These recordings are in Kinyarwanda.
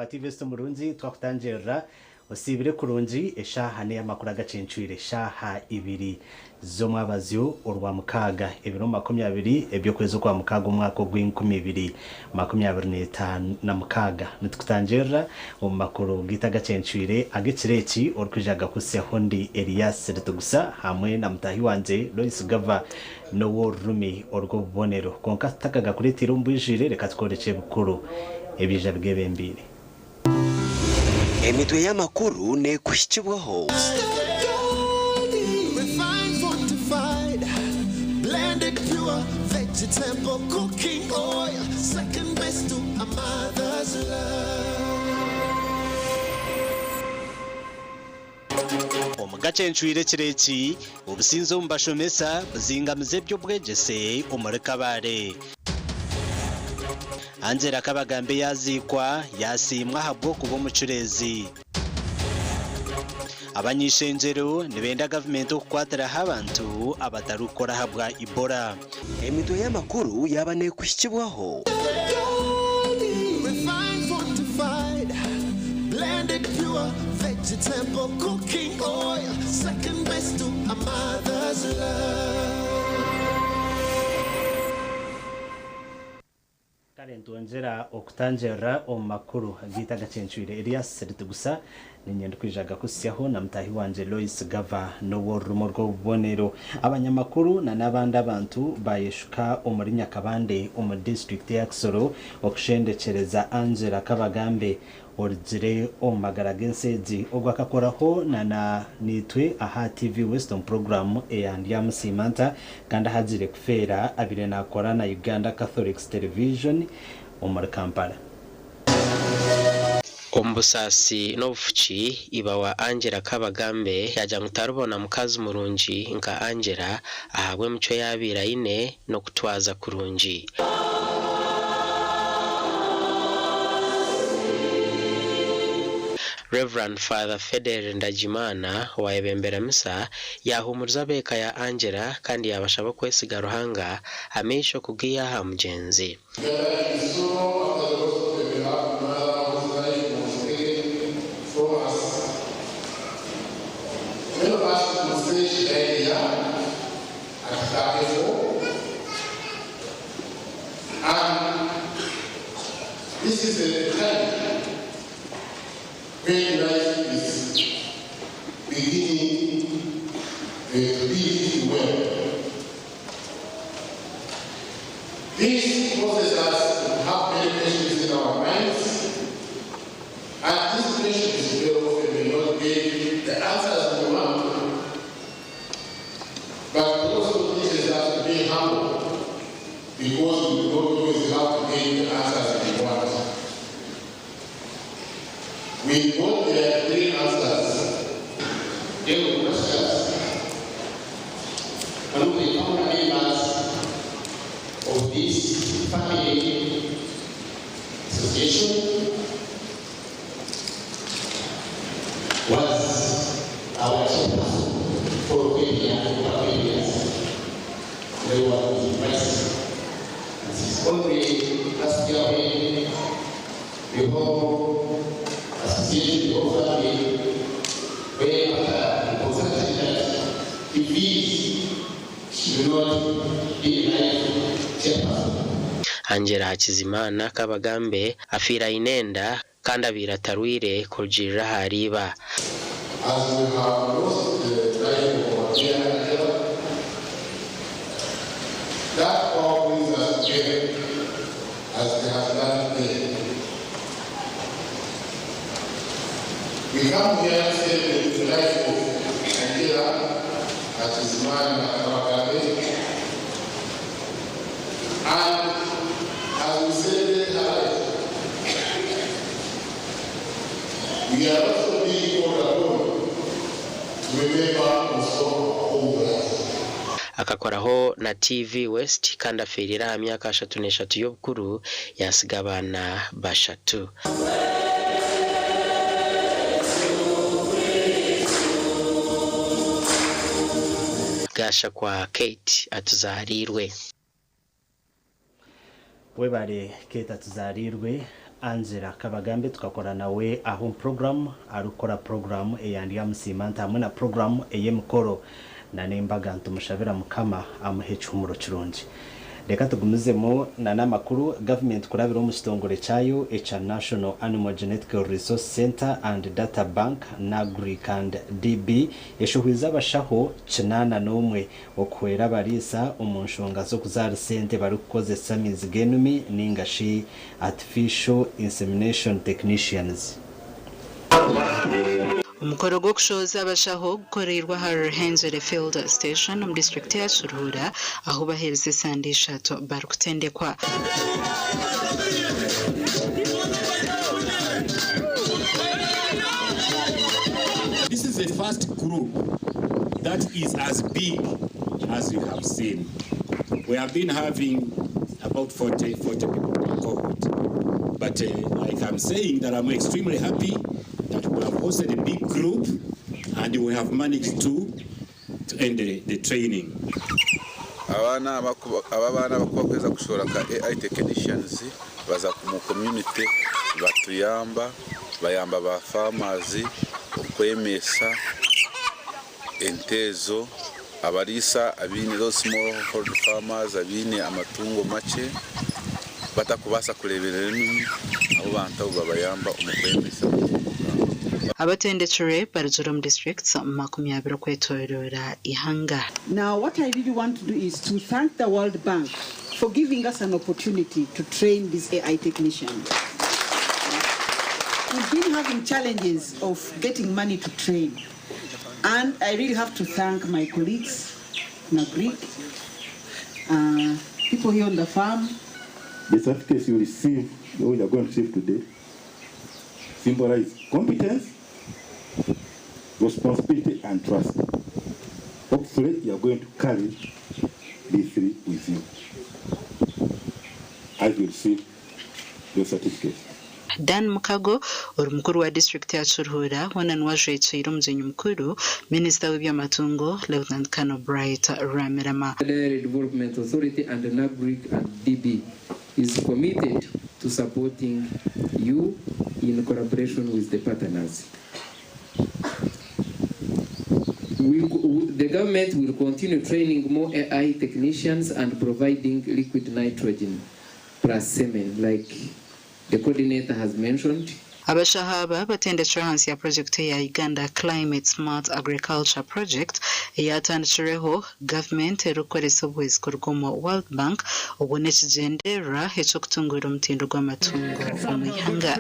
TV Murunzi twakutangira usibire kurunji eshaha ne amakuru Agacencwire shaha ibiri zo mwabazyo urwa mukaga ibiro 20 ebyo kwezo kwa mukaga umwaka w'2025 na mukaga nitukutangira mu makuru gita Agacencwire agekireki orkwijaga kusyaho ndi Elias Rutugusa hamwe na mutahi wanje Elias Gava no worumi orgo bonero konka takaga kuretira umbujire reka tkoreke bukuru ebija bwebembire emitwe y'amakuru ne kushikibwaho vegetable cooking oil second best to a mother's love. Agacencwire kireki obusinzo mbashomesa buzingamize byo bwegese umurekabare Angela Kabagambe yazikwa yasimwa habwo kuba umucurezi abanyishenjero nibenda government okukwatira abantu abatarukora habwa Ebola emitwe y'amakuru yabane kushikibwaho vegetable cooking oil second best to a mother's love. Ntuonjera okutanjera omakuru agita Agacencwire Elias Rutugusa ninyendo kwijaga kusyaho na mutahi wanje Elias Gava no worumo rwo bonero abanyamakuru na nabandi abantu bayeshuka omuri Nyakabande mu district ya Kisoro okushendekereza Angela Kabagambe orjire omagaragenseji ogwakakoraho na nitwe aha TV Western program and yamusimanta kandi hajire kufera abire nakora na Uganda Catholic Television omuri Kampala Ombusasi n'obufuki ibawa Angela Kabagambe yaja mutarubona mukazi murungi nka Angela ahabwe mucyo yabira ine no kutwaza kurungi Reverend Father Feder Ndajimana wayebembera misa yahumuriza beka ya Angela kandi yabashaba kwesiga ruhanga amisho kugiya ha mugenzi this is a time when life is beginning to be well. This causes us to have many questions in our minds, and these questions very often may not get the answers we want, but it also teaches us to be humble, because we don't always have to get the answers we want. We know there are 3 answers. There were questions. One of the common members of this family association was our chairperson for 20 years. They were the vice. And she's already last year before association of family where the consultant that if he should not be like chairperson. Angela Hakizimana Kabagambe afira inenda kandi abira tarwire kujira hariba as we have lost the life of our dear Angela, that all brings us together as they have done today. We come here to celebrate the life of Angela Hakizimana Kabagambe, and as we celebrate her life, we are also being called upon to remember also our own life. akakoraho na TV West kandi afirira myaka 3 y'obukuru yasigabana bashatu gasha kwa Kate atuzarirwe webare Kate atuzarirwe Angela Kabagambe tukakora nawe aho program arukora program eyandi ya Msimanta hamwe na program eyemukoro na nembaga ntumushabira mukama amuhecha umuro kirungi. Reka tugumizemo na namakuru government kurabira mu kitongore cyayo echa National Animal Genetic Resource Center and Data Bank NAGRIC and DB yeshuhwiza abashaho 81 okwera barisa umunshonga zo kuzara sente barukoze samizi genumi ningashi artificial insemination technicians. Umukoro gwo kushoza abashaho gukorerwa Harry Henzere Field Station mu district ya Surura aho bahereze sandisha to barukutendekwa. This is the first group that is as big as you have seen. We have been having about 40 people in cohort. But like I'm saying that I'm extremely happy that we have hosted a big group and we have managed to end the training. Abana bakweza kushora ka AI technicians baza mu community batuyamba bayamba ba farmers kwemesa entezo abarisa abini those small hold farmers abini amatungo make batakubasa kureberera nini abo bantu babayamba umukwemesa. Abatendechere Barzurum districts makumyabiro kwetorera ihanga. Now what I really want to do is to thank the World Bank for giving us an opportunity to train these AI technicians. We've been having challenges of getting money to train, and I really have to thank my colleagues, NAGRIC, people here on the farm. The certificates you receive, you are going to receive today, symbolize competence, responsibility, and trust. Hopefully, you are going to carry these three with you as you receive your certificates. Dan Mukago uri mukuru wa district ya Surura wananwaje tsiro mzenyu mukuru minister w'ibyamatungo Lieutenant Colonel Bright Ramirama. The Development Authority and the NAGRIC and DB is committed to supporting you in collaboration with the partners. The government will continue training more AI technicians and providing liquid nitrogen plus semen like the coordinator has mentioned. Abashahaba batenda chance ya project ya Uganda Climate Smart Agriculture Project yatandikireho government erukoresa obwezi kurgomo World Bank obonekigendera hecho kutungura omutindo gw'amatungo omuyanga.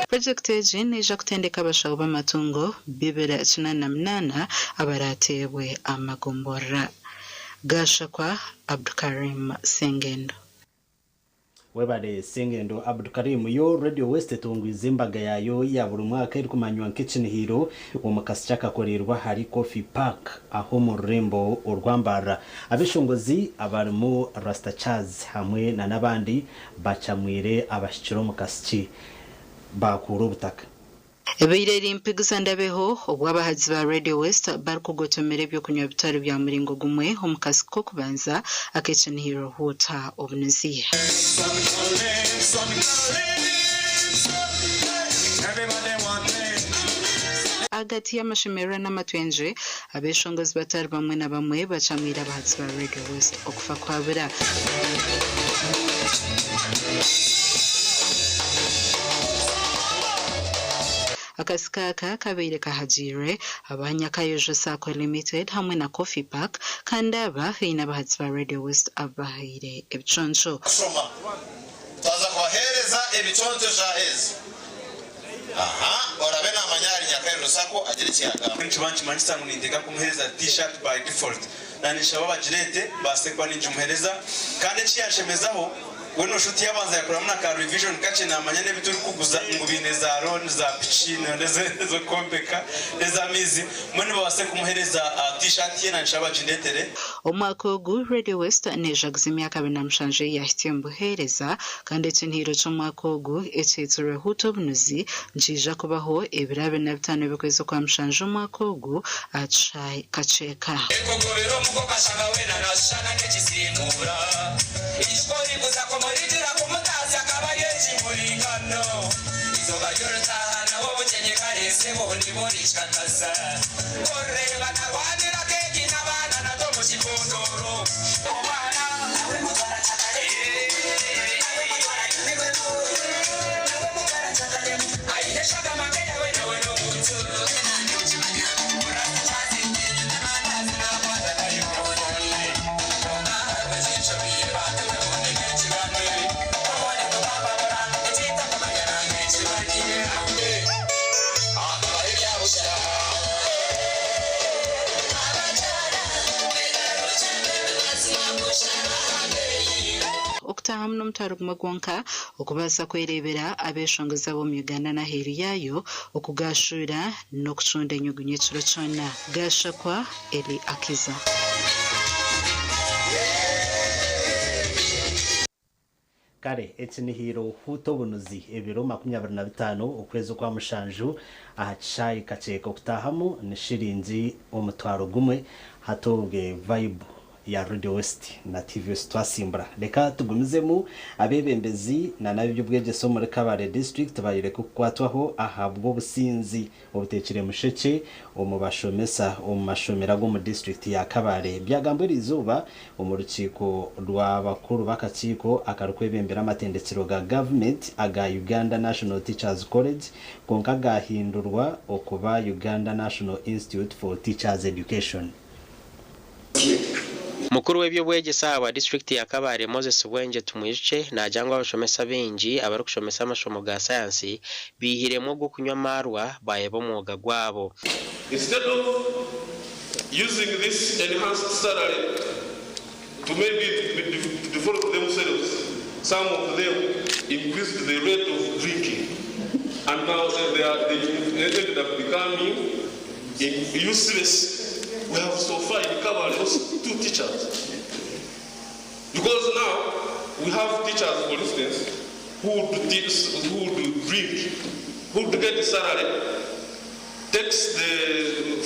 Project ejin eja kutendeka abashaho b'amatungo 288 abaratewe amagombora. Gashakwa Abdukarim Sengendo. Webale Sengendo Abdukarim yo Radio West tungwize imbaga yayo ya buri mwaka iri kumanywa Kitchen Hero umukasi cyakakorerwa hari Coffee Park aho mu Rembo urwambara abeshongozi abarimo Rasta Chaz hamwe na nabandi bacamwire abashikiro mukasi bakuru butaka. Ebeireri impigisa ndabeho obwabahazi ba Radio West barikugotomera byo kunywa bitari bya muringo gumwe omukasi ko kubanza Kitchen Hero water obunzi. Agati y'amashimera n'amatwenje abeshongozi batari bamwe na bamwe bacamwira abahazi ba Radio West okufa kwabura. Akasikaka kabere kahajire abanyakayojo Sako Limited hamwe na Coffee Park kandaba hina bahatsi ba Radio West abahire ebichoncho taza kwahereza ebichoncho jahezi orabe na manyari nyakayojo Sako agire kiyaga nchibanchi manchisa nindeka kumuhereza t-shirt by default nanisha babajirete basekwa ninjumuhereza kandi cyashemezaho weno shuti yabanza yakora muna ka revision kace namanya ne bituri kuguza ngo bineza ron za piscine nezo kompeka neza mizi mwene bawase kumuhereza t-shirt ye na nshaba jindetere omwaka ogu Radio West nejagize imyaka 27 yahitiye mbuhereza kandi ekinhiro cy'omwaka ogu ekyitiriwe hutobunuzi njija kubaho ebirabe na bitano bikweze kwa mshanje omwaka ogu achai kacheka ekogobero muko kashanga wena nashana nekisimura ishkori kuza komoridira kumutazi akabaye kimurigano izoba yorotahana wobo cyenyekare sebo ndibonishkanaza oreba narwanira keki n'abana nato mu kigondoro omwana nawe mutara chakare ayeshaga makeya wena wena mutu okutaha muno mutwaro gumagwonka okubaasa kwerebera abeshongoza bo mu Uganda na heri yayo okugashura n'okucunda enyugunyu ekiro kyona gashakwa Eli Akiza. kare ekinihiro hutobunuzi ebiro 25 ukwezi kwa mushanju ahachai kacheko kutahamu ni shiringi omutwaro gumwe hatobwe vibe ya Radio West na TV West twasimbura reka tugumizemu abebembezi na nabyo bwegeso muri Kabare district bayire kukwatwaho ahabwo businzi obutekire musheke omubashomesa omashomera go mu district ya Kabare byagambira izuba omurukiko rw'abakuru bakakiko akarukwebembera amatendekero ga government aga Uganda National Teachers College konka gahindurwa okuba Uganda National Institute for Teachers Education. Mukuru w'ebyo bwegesa wa district ya Kabare Moses Bwenje tumwice najangwa abashomesa benji abari kushomesa amashomo ga science bihiremo go kunywa marwa bayebo mwoga gwabo. Instead of using this enhanced salary to maybe develop themselves, some of them increased the rate of drinking, and now they ended up becoming useless. We have so far in Kabale 2 teachers. Because now we have teachers, for instance, who would drink, who would get the salary, takes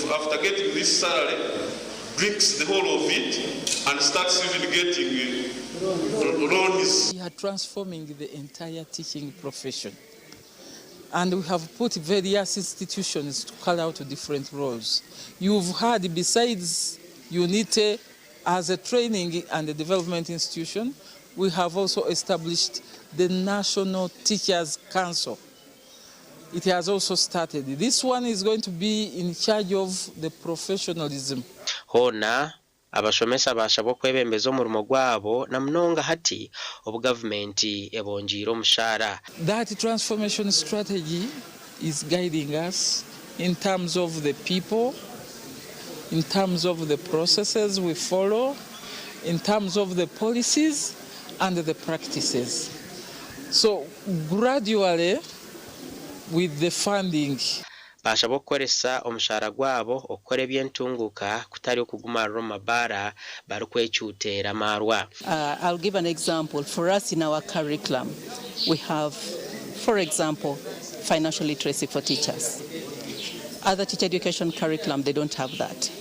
after getting this salary, drinks the whole of it, and starts even getting loans. We are transforming the entire teaching profession. And we have put various institutions to call out different roles. You've heard, besides UNITE as a training and a development institution, we have also established the National Teachers Council. It has also started. This one is going to be in charge of the professionalism. Hona abashomesa bashabo kwebembezo mu gwabo na mnonga hati obu government ebonjiro mushara. That transformation strategy is guiding us in terms of the people, in terms of the processes we follow, in terms of the policies and the practices. So gradually with the funding bashabo koresa omushara gwabo okore byentunguka kutari okuguma Roma bara barukwecyutera marwa. I'll give an example. For us in our curriculum, we have, for example, financial literacy for teachers. Other teacher education curriculum, they don't have that.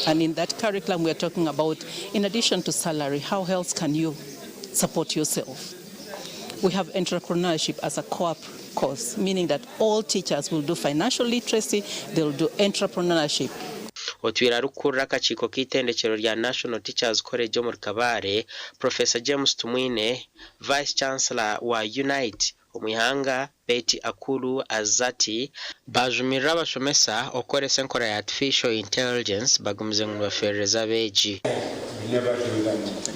And in that curriculum, we are talking about, in addition to salary, how else can you support yourself? We have entrepreneurship as a core course, meaning that all teachers will do financial literacy, they'll do entrepreneurship. Otwira rukurra kachiko kitendekero rya National Teachers College mu Kabare, Professor James Tumwine, Vice Chancellor wa Unite omwihanga Betty Akulu Azati bajumira abashomesa okoresa enkora ya artificial intelligence bagumze mu bafereza beji.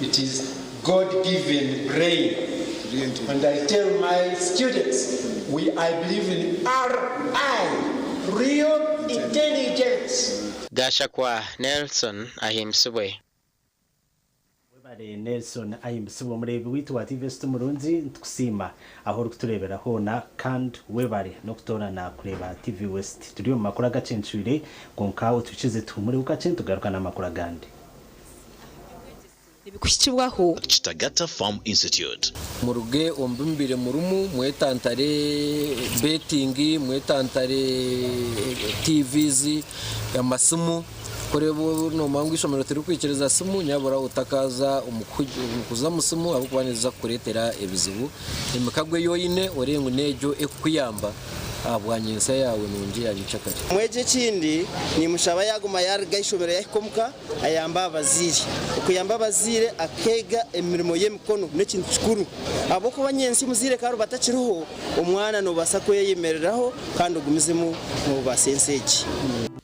It is God-given brain. And I tell my students, I believe in RI, real intelligence. Gasha kwa Nelson ahimsibwe. Bare Nelson ayimsubo murebi witu wa TV Stumurunzi tukusima aho rukuturebera hona kandi webare no kutorana kureba TV West turi mu makuru agacencure gonkawo tucize tumuri ukace tugarukana makuru gandi bikushibwaho Kitagata Farm Institute muruge ombimbire murumu mwetantare betting mwetantare TVs amasimu korebo no mangisho mero turi kwikireza simu nyabura utakaza umukuza musimu abukwaniriza kuretera ebizibu imikagwe yoyine orengo nejo ekuyamba abwanyinsa yawe nungi yabicakari mweje kindi ni mushaba yaguma yarga ishobora yakomuka ayamba abaziri ukuyamba abazire akega emirimo y'emikono n'ekintu kikuru abo ko banyensi muzire karo batakiruho umwana no basako yemereraho kandi ugumizemo mu basenseji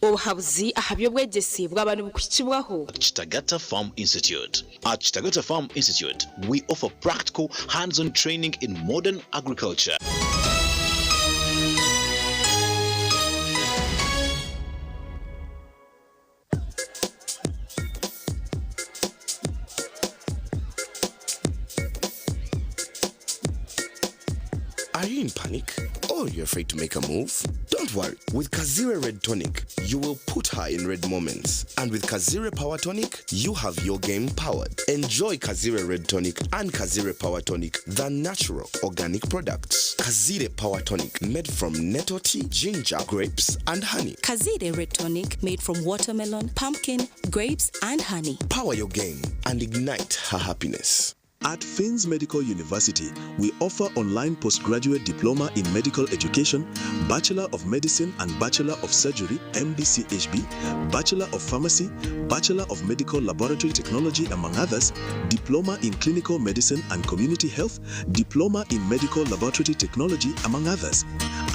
obuhabuzi ahabyo bwegesi bw'abantu bukukibwaho Kitagata Farm Institute. At Kitagata Farm Institute, we offer practical hands-on training in modern agriculture. Are you in panic? Or you're afraid to make a move? Don't worry. With Kazire Red Tonic, you will put her in red moments. And with Kazire Power Tonic, you have your game powered. Enjoy Kazire Red Tonic and Kazire Power Tonic, the natural organic products. Kazire Power Tonic, made from nettle tea, ginger, grapes, and honey. Kazire Red Tonic, made from watermelon, pumpkin, grapes, and honey. Power your game and ignite her happiness. At Fins Medical University, we offer online postgraduate diploma in medical education, Bachelor of Medicine and Bachelor of Surgery, MDCHB, Bachelor of Pharmacy, Bachelor of Medical Laboratory Technology, among others, Diploma in Clinical Medicine and Community Health, Diploma in Medical Laboratory Technology, among others,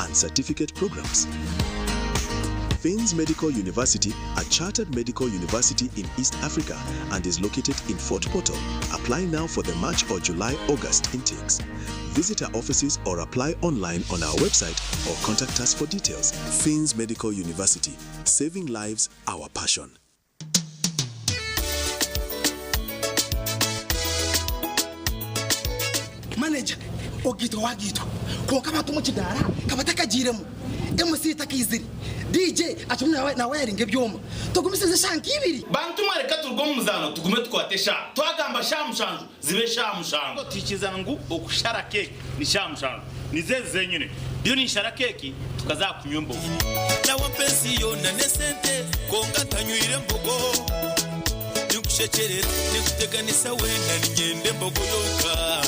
and certificate programs. Fins Medical University, a chartered medical university in East Africa and is located in Fort Portal. Apply now for the March or July-August intakes. Visit our offices or apply online on our website or contact us for details. Fins Medical University, saving lives, our passion. Manager, ogito wagito. Ko kama tumuchidara, kabataka jiremu. MC takiziri. DJ atumna na wiring ebyoma. Tugumisize shanki ibiri. Bantu mareka turgo muzano tugume twatesha. Twagamba shamushanju zibe shamushanju. Tikizana ngu okushara cake ni shamushanju. Nizeze nyine. Byo ni shara cake tukaza kunyombo. Na wapenzi yona nesente konga tanywire mbogo. Nikushecherera nikuteganisa wenda ninyende mbogo yoka.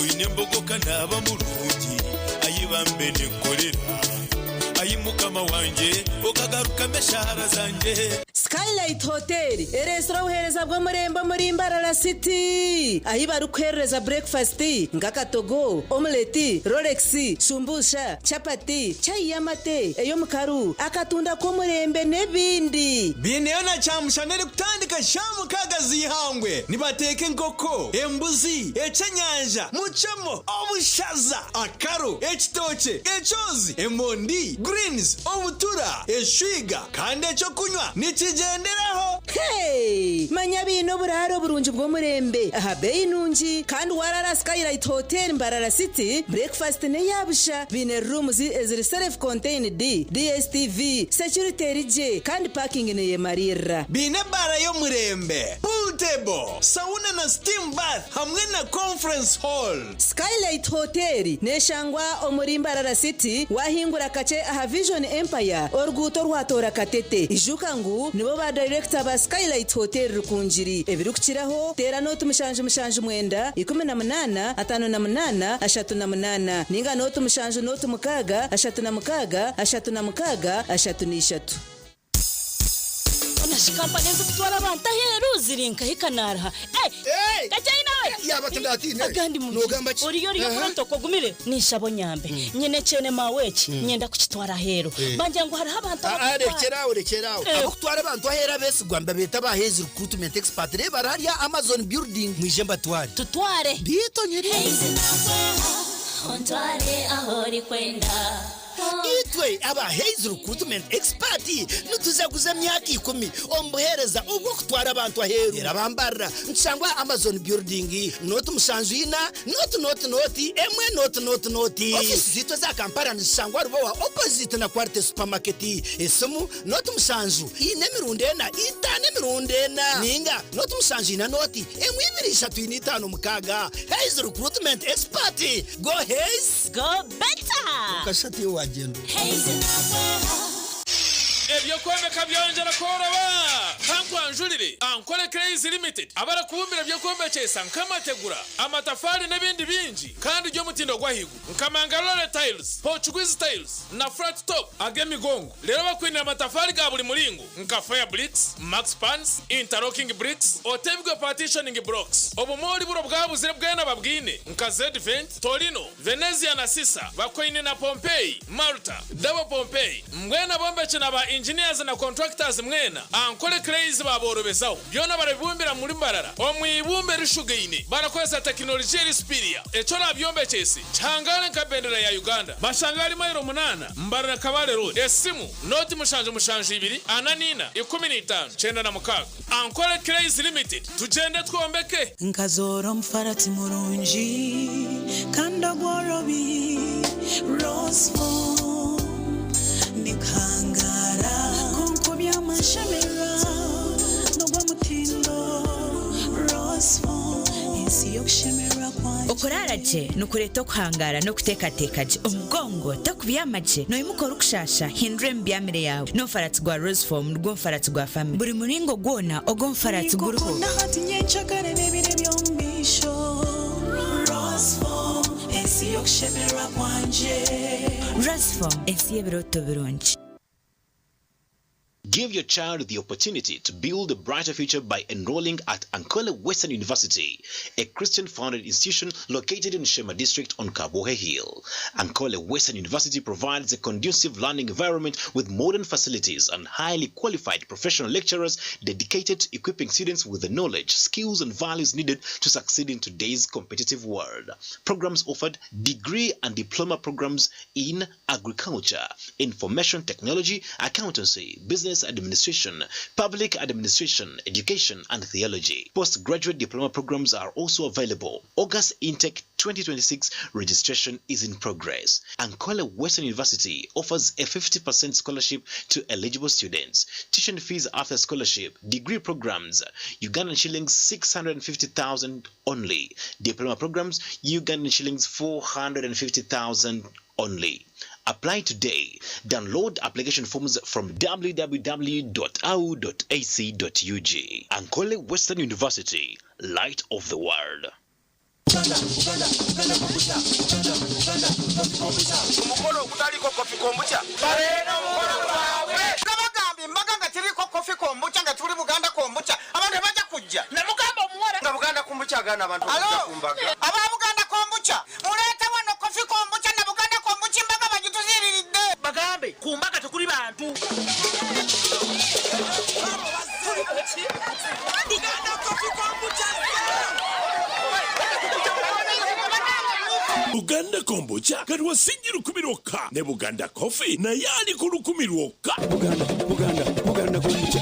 Oyine mbogo kanaba mulungi ayibambe nekorera. Ayimukama wanje okagaruka meshahara zanje. Skylight Hotel restaurant uhereza bwo murembo muri Mbarara City ahibarukereza breakfast ngakatogo omelette Rolex shumbusha chapati chai yamate eyo mukaru akatunda ko murembe nebindi bineyo na chamushanere kutandika shamu kagazi ihangwe nibateke nkoko embuzi echenyanja muchemo obushaza akaro ekitoche echozi emondi greens obutura eshwiga kandi echo kunywa nikigenderaho. Hey manya bino buraro burunji bwo murembe aha bei nunji kandi warara Skylight Hotel Mbarara City breakfast ne yabusha bine rooms eziri self contained DSTV security rije kandi parking ne yemarira bine bara yo murembe pool table sauna na steam bath hamwe na conference hall. Skylight Hotel neshangwa omuri Mbarara City wahingura kace aha Vision Empire orguto rwatora katete ijukangu nibo ba director ba Skylight Hotel rukunjiri ebirukiraho tera notu mushanje mwenda 18 58 38 ninga notu mushanje notu mukaga 36 36 Nashikamba neza kutwara abantu aheru zirinka hikanara. Kachayina we. Yaba tandati agandi mu. Uriyo protoko gumire nishabo nyambe. Nyene cene maweki nyenda kukitwara hero. Banje ngo hari abantu rekeraho. Abo kutwara abantu ahera bese Rwanda beta bahezi recruitment expert re barariya Amazon building mwijemba twari. Tutware. Bito nyeri. Ontware ahori kwenda. itwe aba Hayes Recruitment Expert nutuzaguza myaka 10 ombohereza ubwo kutwara abantu aheru erabambara nsangwa Amazon building not musanzwina not emwe not office zito za Kampala nsangwa rubowa opposite na Kwarte supermarket esomu not musanzu ine mirundena itane mirundena ninga not musanzwina noti emwe 235 mukaga Hayes Recruitment Expert go Hayes go better kashati wagendo ebyo kwomeka byongera koroba kankwanjulire ankole crazy limited abara kubumbira byo kombekesa nkamategura amatafari n'ebindi bingi kandi ryo mutindo gwahigu nkamangalole tiles Portuguese tiles na flat top agemigongo lero bakwinira amatafari ga buli mulingo nka fire bricks max pans interlocking bricks otebwe partitioning blocks obumoli buro bwabuzire bwena babwine nka Z-Vent Torino Venezia na Sisa bakwine na Pompeii Malta double Pompeii mbwena bombe china ba engineers na contractors mwena ankole crazy baborobezaho byona barabibumbira muri mbarara omwibumbe rishugaine barakoza technology rispiria echo nabyombe chesi changale nkabendera ya Uganda bashangali mayiro 8 mbarara kabale road esimu noti mushanje 2 ananina 15 chenda na mukaga ankole crazy limited tugende twombeke nkazoro mfarati murunji kanda gworobi rosfo nikangara konkobya mashamera nogwa mutindo rosfo insi yokushemera kwanje okoraraje nukureta kuhangara no kutekatekaje umugongo takubyamaje no imukora ukushasha hindure mbyamire yawe no farati gwa rose form rwo farati gwa family buri muringo gwona ogo farati guruho ndahati nyenchakare nebire byombisho rose form insi yokushemera kwanje rose form insi yebiroto bironje. Give your child the opportunity to build a brighter future by enrolling at Ankole Western University, a Christian-founded institution located in Shema District on Kabohe Hill. Ankole Western University provides a conducive learning environment with modern facilities and highly qualified professional lecturers dedicated to equipping students with the knowledge, skills, and values needed to succeed in today's competitive world. Programs offered: degree and diploma programs in agriculture, information technology, accountancy, business administration, public administration, education, and theology. Postgraduate diploma programs are also available. August Intake 2026 registration is in progress. Ankole Western University offers a 50% scholarship to eligible students. Tuition fees after scholarship: degree programs, Ugandan shillings 650,000 only. Diploma programs, Ugandan shillings 450,000 only. Apply today. Download application forms from www.au.ac.ug. Ankole Western University, light of the world. Umukoro kutaliko kofi kombucha. Bareno umukoro wawe. Nabagambi mbaganga tiriko kofi kombucha ngaturi Buganda kombucha. Abantu baje kujja. Namugamba omuwara. Buganda kombucha gana abantu kumbaga. Aba Buganda kombucha. Mureta wano kofi kombucha na Buganda kombucha mbaga bagituziriride. Bagambe kumbaga tukuri bantu. Buganda kofi kombucha. Buganda kombucha kariwa singiru kumiroka ne Buganda coffee na yali kurukumiroka. Buganda kombucha.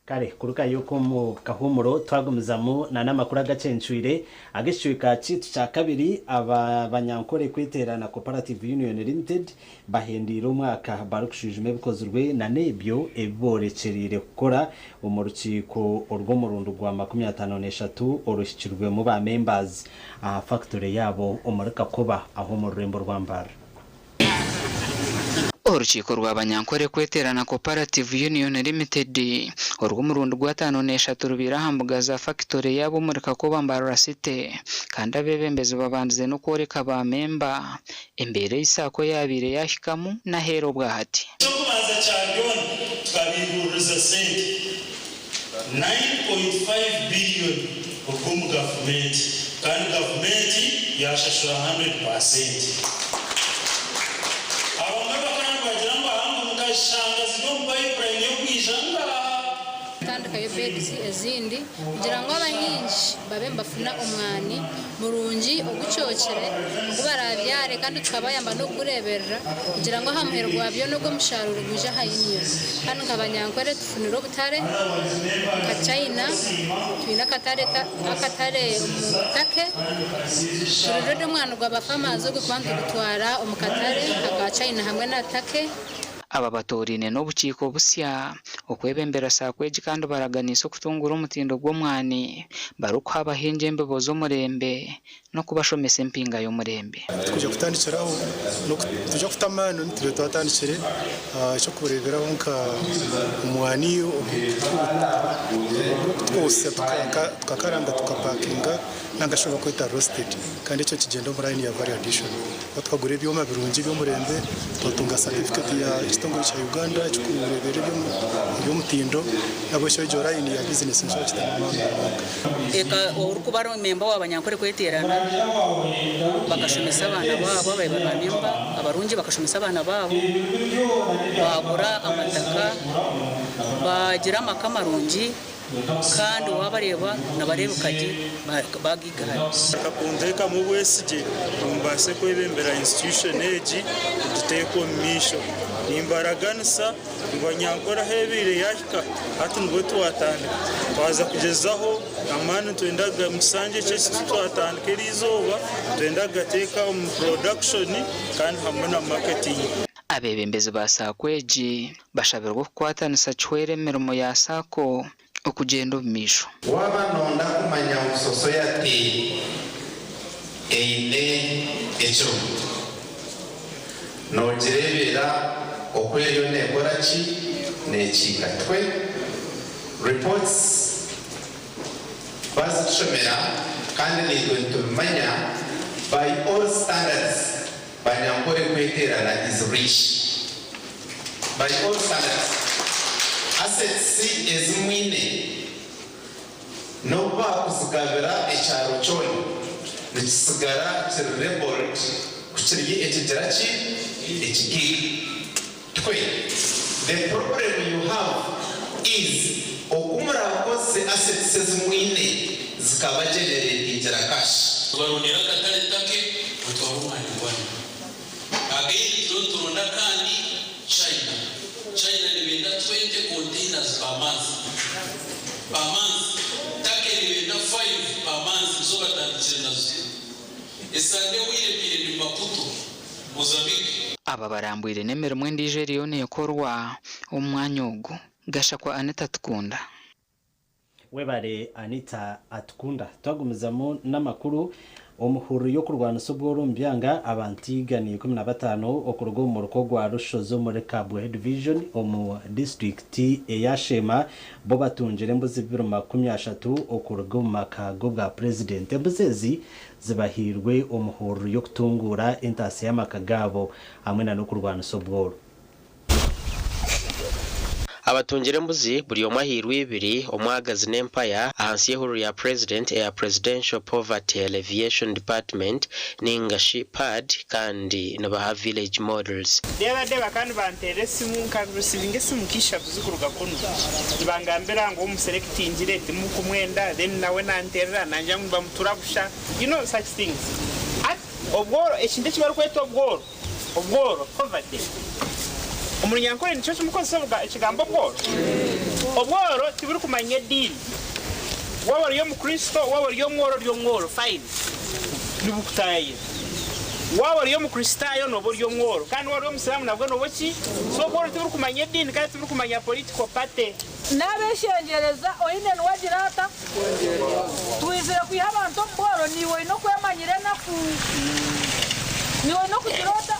kare kuruka yuko mu kahumuro twagumizamu na namakuru Agacencwire agishwika citu ca kabiri aba banyankore kwiterana Cooperative Union Limited bahendira umwaka barukushijwe bikozurwe na nebyo eborecerire gukora umurukiko urwo murundo gwa 53 orushyikirwe mu ba members factory yabo umurika kuba aho mu rurembo rwambara. Urukiko rw'abanyankore kweterana Cooperative Union Limited urwo murundo gwa 53 rubirahambugaza factory yabo murika ko bambara site kandi abebembeze babanze no koreka ba member imbere isako yabire yashikamu na hero bwahati Tukubanza champion twabihuriza sente 9.5 billion ku government kandi government yashashura 100%. kandi kayo beds ezindi kugira ngo abanyinshi babe mbafuna umwani murungi ogucyokere ubarabyare kandi tukabayamba no kureberera kugira ngo hamuherwa byo no gumusharuro guje hayiniyo kandi kabanyankore tufunira obutare ka China twina akatare umutake tururode umwana gw'abafamazo gwo kwanza gutwara umukatare aka China hamwe na take aba batorine n'obukiiko busya okwebembera sakweji kandi baraganisa okutungura omutindo gw'omwani barukuha abahingi embebo z'omurembe no kubashomesa empinga y'omurembe tujya kutandikiraho no tujya kutamana nitwe twatandikire cyo kureberaho nka umwani twose tukakaranga tukapakinga n'agashoboka kwita roasted kandi icyo kigenda muri line ya value addition twagura ibyuma birungi by'omurembe twatunga certificate ya kitongoro cya Uganda cyo kurebera iby'omutindo nabo cyo jora line ya business nshya kitamamanga eka urukubaro memba w'abanyankore kweterana bakashomesa abana babo babamemba abarungi bakashomesa abana babo bagura amataka bagira amakamarungi kandi wabareba nabareba ukaje bagigahari kakundeka mu bwesije umbase kwebembera institution age duteko misho nimbaraganisa abanyankora hebire yashika hati nubwo twatandika twaza kugezaho amana twendaga musange cyo twatandika rizoba twendaga teka mu production kandi hamwe na marketing abebembezi ba sakweji bashabirwa kwatanisa chwere mirimo ya sako okugenda obumisho wabanonda kumanya musoso yate eine ekyo nogirebera okweyo nekora ki nekiga twe reports bazishomera kandi nitwe tumanya by all standards banyankore kweterana is rich by all standards assets ezimwine no bakuzigabira ecyaro cyone nikisigara kirebord kuchiriye ekigera ki ekigiri twe the problem you have is okumura kose assets ezimwine zikaba generating cash barondera katale take utwarumani kwani again turunda kandi China libenda 20 containers per month take libenda 5 per month so batandikira esande wile pile Maputo Mozambique aba barambwire nemirimo ndije riyone yakorwa umwanya ugo gashakwa Anita Tukunda webare Anita Atukunda twagumizamo n'amakuru umuhuru yo kurwana soboro mbyanga abantigani 15 okurgo mu rukogwa rushozo muri Kabwe division omu district eyashema bo batunjire mbuzi 2030 okurgo makago bwa president mbuzezi zibahirwe umuhuru yo kutungura intasi y'amakagabo hamwe na no kurwana soboro abatungire mbuzi buri omwahirwe ibiri omwagazi n'empire ahansi y'ehuru ya president ya presidential poverty alleviation department ningashi pad kandi nabaha village models deba kandi bantere simu karusivinge simu kisha buzukuruga kono ibangambira ngo umuselectingire timu kumwenda then nawe nanterera nanja ngba muturabusha such things at obworo ekinde kibaru kweto obworo poverty umunyankore nico cyumukozi sobuga ikigambo obworo tiburi kumanya deal waba yo mu Kristo waba yo mworo fine nibukutaye waba yo mu Kristayo no buri yo mworo kandi wari yo musiramu nabwo no boki so obworo tiburi kumanya deal kandi tiburi kumanya political party nabeshengereza oyine nwagirata twizira kuyiha abantu obworo niwe no kwemanyire naku niwe no kugirota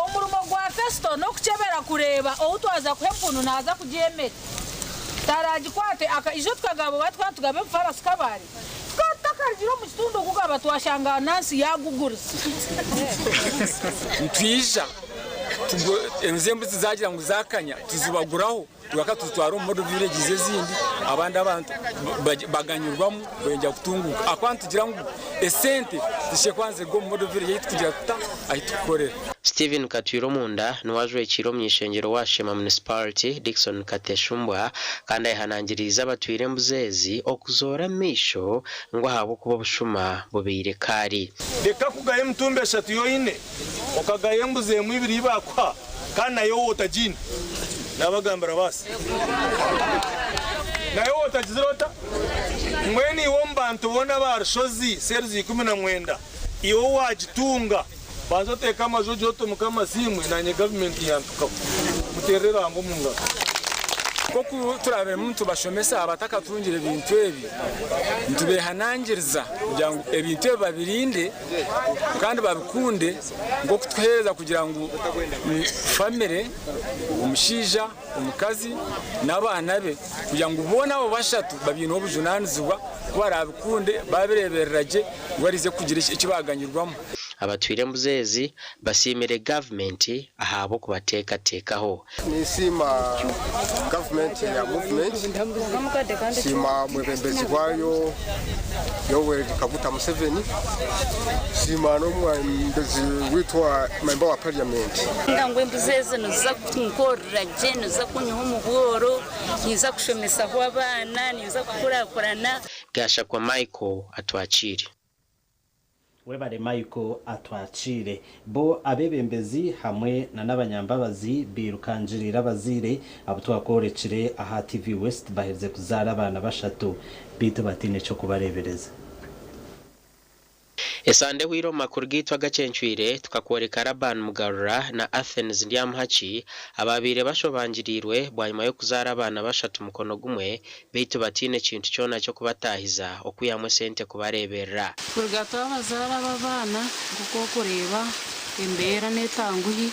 omurumo gwa festo no kuchebera kureba outwaza kuhempunu naza kujemera taragikwate aka ijo twagabo batwatugabe mfarasi kabari twatakarjiro mu kitundo kugaba twashanga nansi yagugurisa ntwisha tugo enzembuzi zagira ngo zakanya tuzibaguraho tukatutwara mu modo village zindi abandi abantu baganyurwamo bwenja kutunguka akwantu tugira ngo esente zishe kwanze go mu modo village tugira tuta ahitukorera. Steven Katwiro Munda nuwajwe ikiro mwishengero wa Shema Municipality Dickson Kateshumbwa kandi ahanangiriza abatwire mbuzezi okuzora misho ngo habo kuba bushuma bubire kari deka kugaye mtumbe shatu yoine okagaye mbuze mu ibiri bakwa kana yo otajini nabagambara basi nayo otajizirota mweni wombantu bona barshozi serzi 19 iyo wajitunga bazoteka amajojo to mukama simwe nanye government yantuka muterera ngo munga koko turabere muntu bashomesa abataka turungire ibintu ebi ntubehanangiriza kugira ngo ebintu babirinde kandi babikunde ngo kutweza kugira ngo family umushija umukazi n'abana be kugira ngo ubona abo bashatu babintu obujunanizwa kwarabikunde babirebereraje barize kugira ikibaganyirwamo. Abatwire mbuzezi basimire government ahabo kubateka tekaho nisima government ya movement sima mwebembezi kwayo yowe Kaguta Museveni sima no mwembezi witwa member wa parliament ndangwe mbuzezi noza kunkorera je noza kunyaho mubworo niza kushomesa ho abana niza kukurakurana. Gasha kwa Michael atwachiri webare Michael atwachire bo abebembezi hamwe na n'abanyambabazi birukanjirira bazire abutwakorekire aha TV West baheze kuzara abana bashatu bito batine cyo kubarebereza. Esande wiro makuru gitwa Agacencwire tukakwereka Raban Mugarura na Athens Ndiamhachi ababire bashobangirirwe bwanyuma yo kuzara abana bashatu mukono gumwe bito batine kintu cyona cyo kubatahiza okuyamwe sente kubareberera kurgato abazara babana kuko kureba imbera netanguhi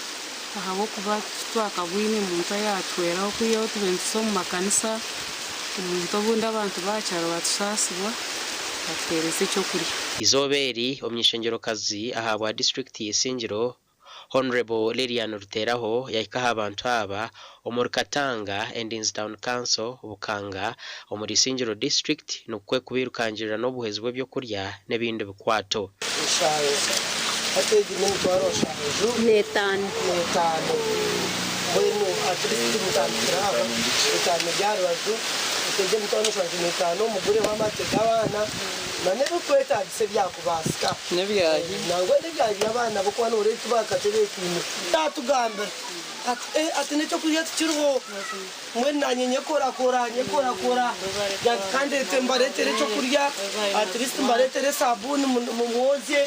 ahabo kuba twakabwini munta yatwera okuyo tubenso mu makanisa umuntu bunda abantu bacaro batusasibwa batereze cyo kuri izoberi omnyishengero kazi ahabwa district yesingiro Honorable Lilian Ruteraho yaikaha abantu aba omurikatanga Endings Town Council Bukanga omurisingiro district nukwe kubirukanjira no buhezwe byo kurya nebindi bikwato ateje mu twarosha netano bueno atrisi mutantraba utane byarwazo ateje mu twarosha netano mugure w'amateka abana nane bukweta se byakubasika nebyayi nangwe nebyayi abana bukwa no retu bakaterekine tatugamba ati necyo kujya tukirwo mwe nanyenye kora kandi tembaretere cyo kurya at least mbaretere sabuni mu mwoze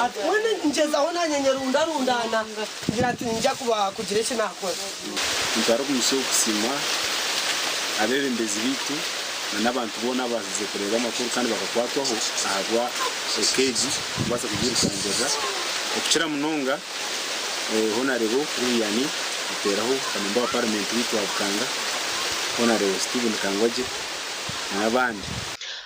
ati mwe ngeza aho nanyenye rundana ngira ati njya kugira iki nakora ndaro kumusho kusima abebembezi bitu n'abantu bona bazize kureba amakuru kandi bakakwatwaho ahagwa ekeji basa kugira kangeza okira munonga Honorable Ruyani uteraho kanimba wa parliament witu wa Bukanga Honorable Steven Kangwaje n'abandi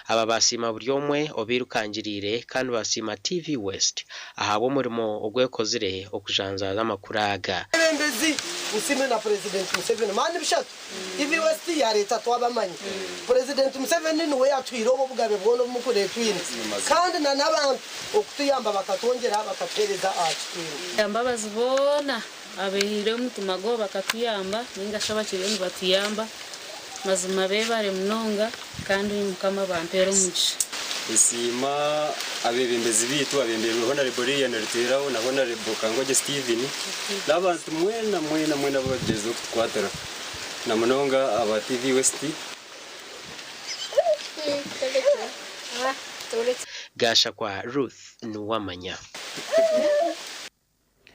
aba basima buri omwe obirukangirire kandi basima TV West ahabo murimo ogwekozire okujanza amakuraga ebembezi usime na president Museveni mani bishatu TV West ya leta twabamanyi president Museveni niwe yatwirobo bugabe bwono mukure twine kandi na nabantu okutuyamba bakatongera bakatereza atwire yambabazi bona abehire mutumago bakatuyamba ningasha bakire batuyamba mazima bebare munonga kandi mukama bampera umugisha isima abebembezi bitu abemberwe Honorable Lilian Ruteraho na Honorable Kangwaje Steven n'abantu mwena bagezo kwatara na munonga aba TV West Gasha kwa Ruth Nuwamanya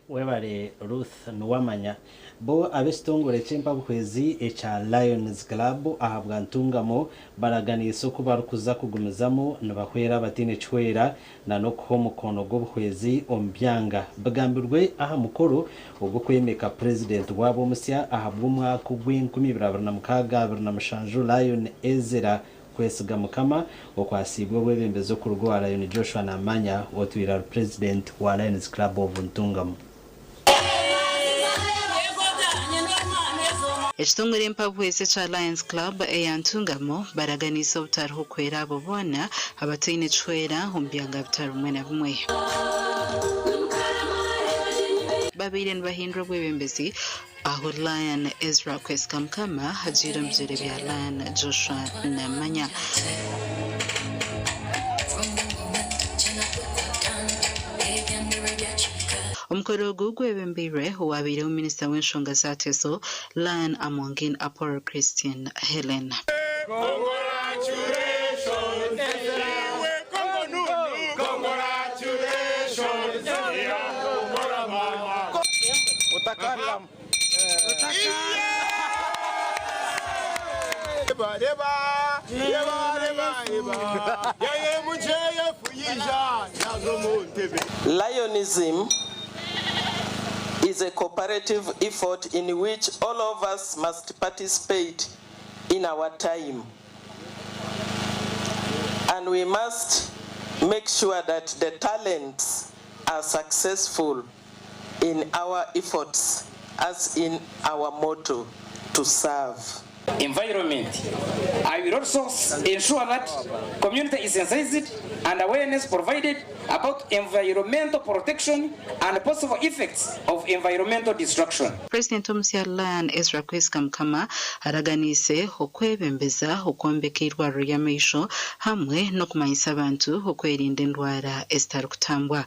webare Ruth Nuwamanya bo abestongore chempa bukwezi echa Lions Club ahabwa ntungamo baraganisa ko barukuza kugumizamo nabahwera batine chwera na no ko mukono go bukwezi ombyanga bagambirwe aha mukoro ubwo kwemeka president wabo musya ahabwa umwaka w'2026 Lion Ezra kwesiga mukama okwasibwe bwebembezo ku rwa Lion Joshua Namanya wotwira president wa Lions Club of Ntungamo ekitongole empabwezi ekya Lions Club eyantungamo baraganisa obutariho kwera abo boona abataine chwera omu byanga bitari bimwe na bimwe. Babaire nibahindura obwebembezi aho Lion Ezra Kwesikamukama hagira muzire bya Lion Joshua Namanya. Omukoro gwebembire owabireho minisita w'enshonga za Teso Lion Amongin Apollo Christian Helen. Lionism is a cooperative effort in which all of us must participate in our time. And we must make sure that the talents are successful in our efforts, as in our motto, to serve. Environment. I will also ensure that community is sensitized and awareness provided about environmental protection and possible effects of environmental destruction. President Omusia Lion Ezra Kwesikamukama araganise okwebembeza okwombeka irwariro ry'amaisho hamwe no kumanyisa abantu okwerinda endwara ezitari kutambwa.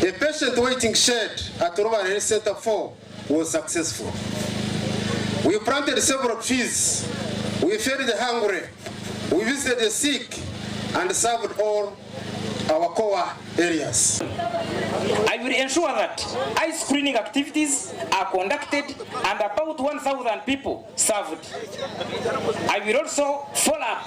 The patient waiting shed at Rural Health Center 4 was successful. We planted several trees, we fed the hungry, we visited the sick, and served all our core areas. I will ensure that eye screening activities are conducted and about 1,000 people served. I will also follow up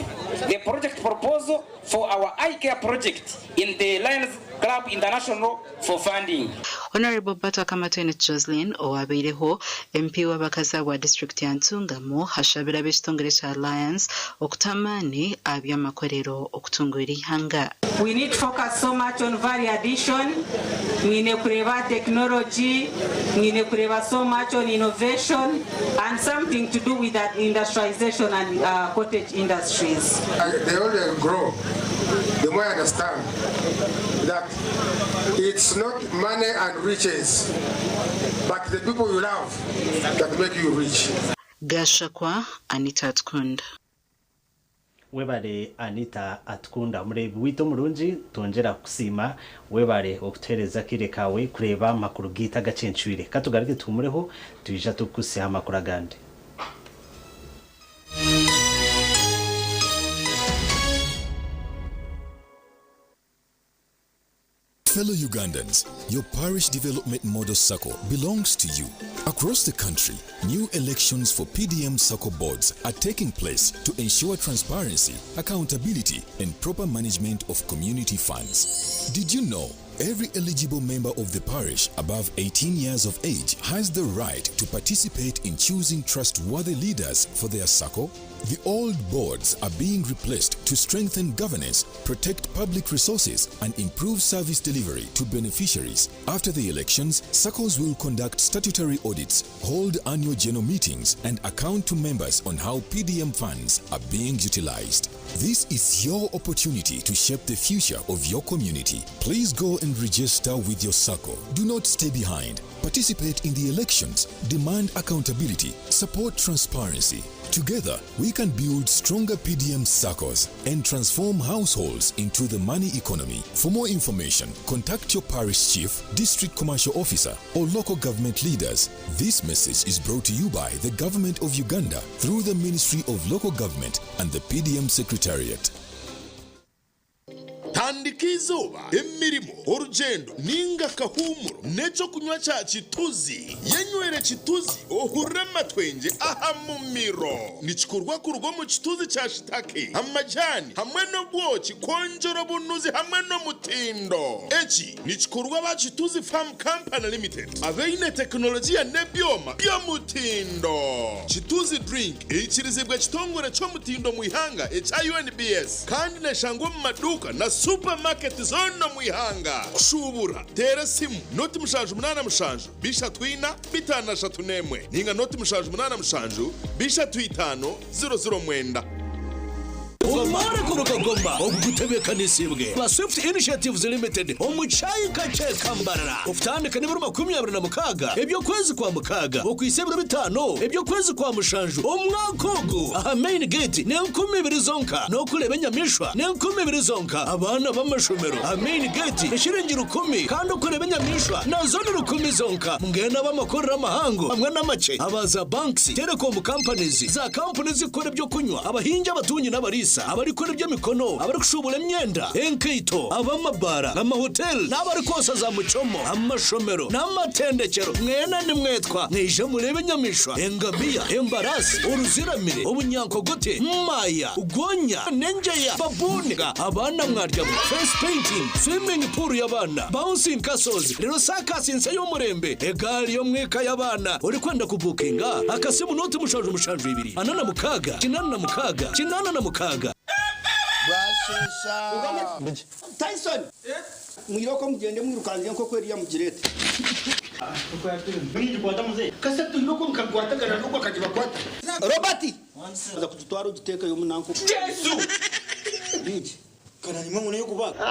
the project proposal for our eye care project in the Lions Club International for funding. Honorable Bata Kamatwene Jocelyn owabaireho MP w'abakaza wa district ya Ntungamo hashabira b'ekitongole kya Lions okutamani aby'amakorero okutungura ihanga. We need to focus so much on value addition. Mwine kureba technology, mwine kureba so much on innovation and something to do with that industrialization and cottage industries. The older I grow, the more I understand that it's not money and riches, but the people you love that make you rich. Gashakwa Anita Atkunda. Webare Anita Atkunda murebi wito murungi tongera kusima webare okutereza kire kawe kureba makuru gita Agacencwire katugarike tumureho tuyija tukusiha makuru agandi. Fellow Ugandans, your parish development model SACCO belongs to you. Across the country, new elections for PDM SACCO boards are taking place to ensure transparency, accountability, and proper management of community funds. Did you know every eligible member of the parish above 18 years of age has the right to participate in choosing trustworthy leaders for their SACCO? The old boards are being replaced to strengthen governance, protect public resources, and improve service delivery to beneficiaries. After the elections, SACCOs will conduct statutory audits, hold annual general meetings, and account to members on how PDM funds are being utilized. This is your opportunity to shape the future of your community. Please go and register with your SACCO. Do not stay behind. Participate in the elections, demand accountability, support transparency. Together, we can build stronger PDM SACCOs and transform households into the money economy. For more information, contact your parish chief, district commercial officer, or local government leaders. This message is brought to you by the Government of Uganda through the Ministry of Local Government and the PDM Secretariat. tandika izuba emirimo urugendo ninga kahumuro neco kunywa ca chituzi yenywere chituzi ohure amatwenge aha mu miro nikikorwa ku rugo mu chituzi ca shitake amajani hamwe n'ubwoki konjora bunuzi hamwe no mutindo eki nikikorwa ba chituzi farm company limited aveine teknolojia nebyoma byo mutindo chituzi drink ikirizibwa kitongore cyo mutindo mu ihanga echa UNBS kandi neshangwa mu maduka na supermarket market zone mwihanga kushubura tera simu noti mushanju munana mushanju bisha twina bitana shatunemwe ninga noti mushanju munana mushanju bisha twitano 001 umare kuruka gomba ogutebeka nisibwe ba Swift Initiatives Limited omucayi kace kambarara ufitandika niburu 26 ebyo kwezi kwa mukaga okwisebura bitano ebyo kwezi kwa mushanju omwakogo aha main gate ne 12 zonka no kureba nyamishwa ne 12 zonka abana b'amashomero aha main gate eshiringira 10 kandi kureba nyamishwa na zone 10 zonka mngena b'amakorera amahango hamwe n'amace abaza banks telecom companies za companies zikora byo kunywa abahinja abatunyi n'abarisa abari kuri byo mikono abari kushubura imyenda enkeito abamabara amahotel n'abari kosa za mucomo amashomero n'amatendekero mwena ni mwetwa nije murebe nyamishwa engabia embarasi uruziramire ubunyankogote maya ugonya nenjeya babuniga abana mwarya face painting swimming pool y'abana bouncing castles rero saka sinse yo murembe egali yo mweka y'abana uri kwenda kubukinga akasimu noti mushanju 2 anana mukaga kinana na mukaga Bwashesha Tyson mwiroko mugende mwirukanze nko kweri ya mugirete mwiri kwata muze kase tuyiroko mukagwatagara nuko akajiba kwata Robert aza kututwara ugiteka yo munanko Yesu biji kana nimwe mune yo kubaga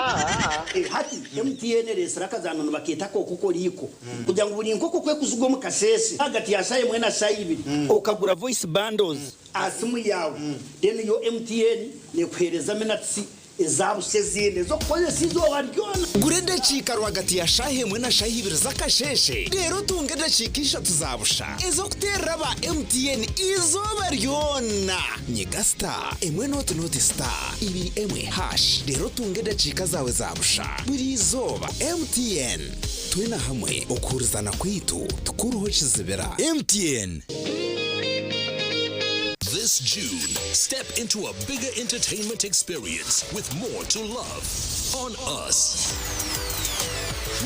hati MTN resara kazana baketa ko kuko liko kugira ngo buri nkoko kwe kuzugwa mu kasese hagati ya saye mwena saye ibiri ukagura voice bundles asimu yawe then yo MTN ne kwereza menatsi ezabuse zinde zo koze sizo waryona gurende chikaro hagati ya shahe mwena shahe ibiri zakasheshe rero tungede chikisha tuzabusha ezo kutera ba MTN izo baryona nyegasta emwe noti star ibi emwe hash rero tungede chika zawe zabusha buri zoba MTN twina hamwe okurizana kwitu tukuruho kizibera MTN. This June, step into a bigger entertainment experience with more to love on Us.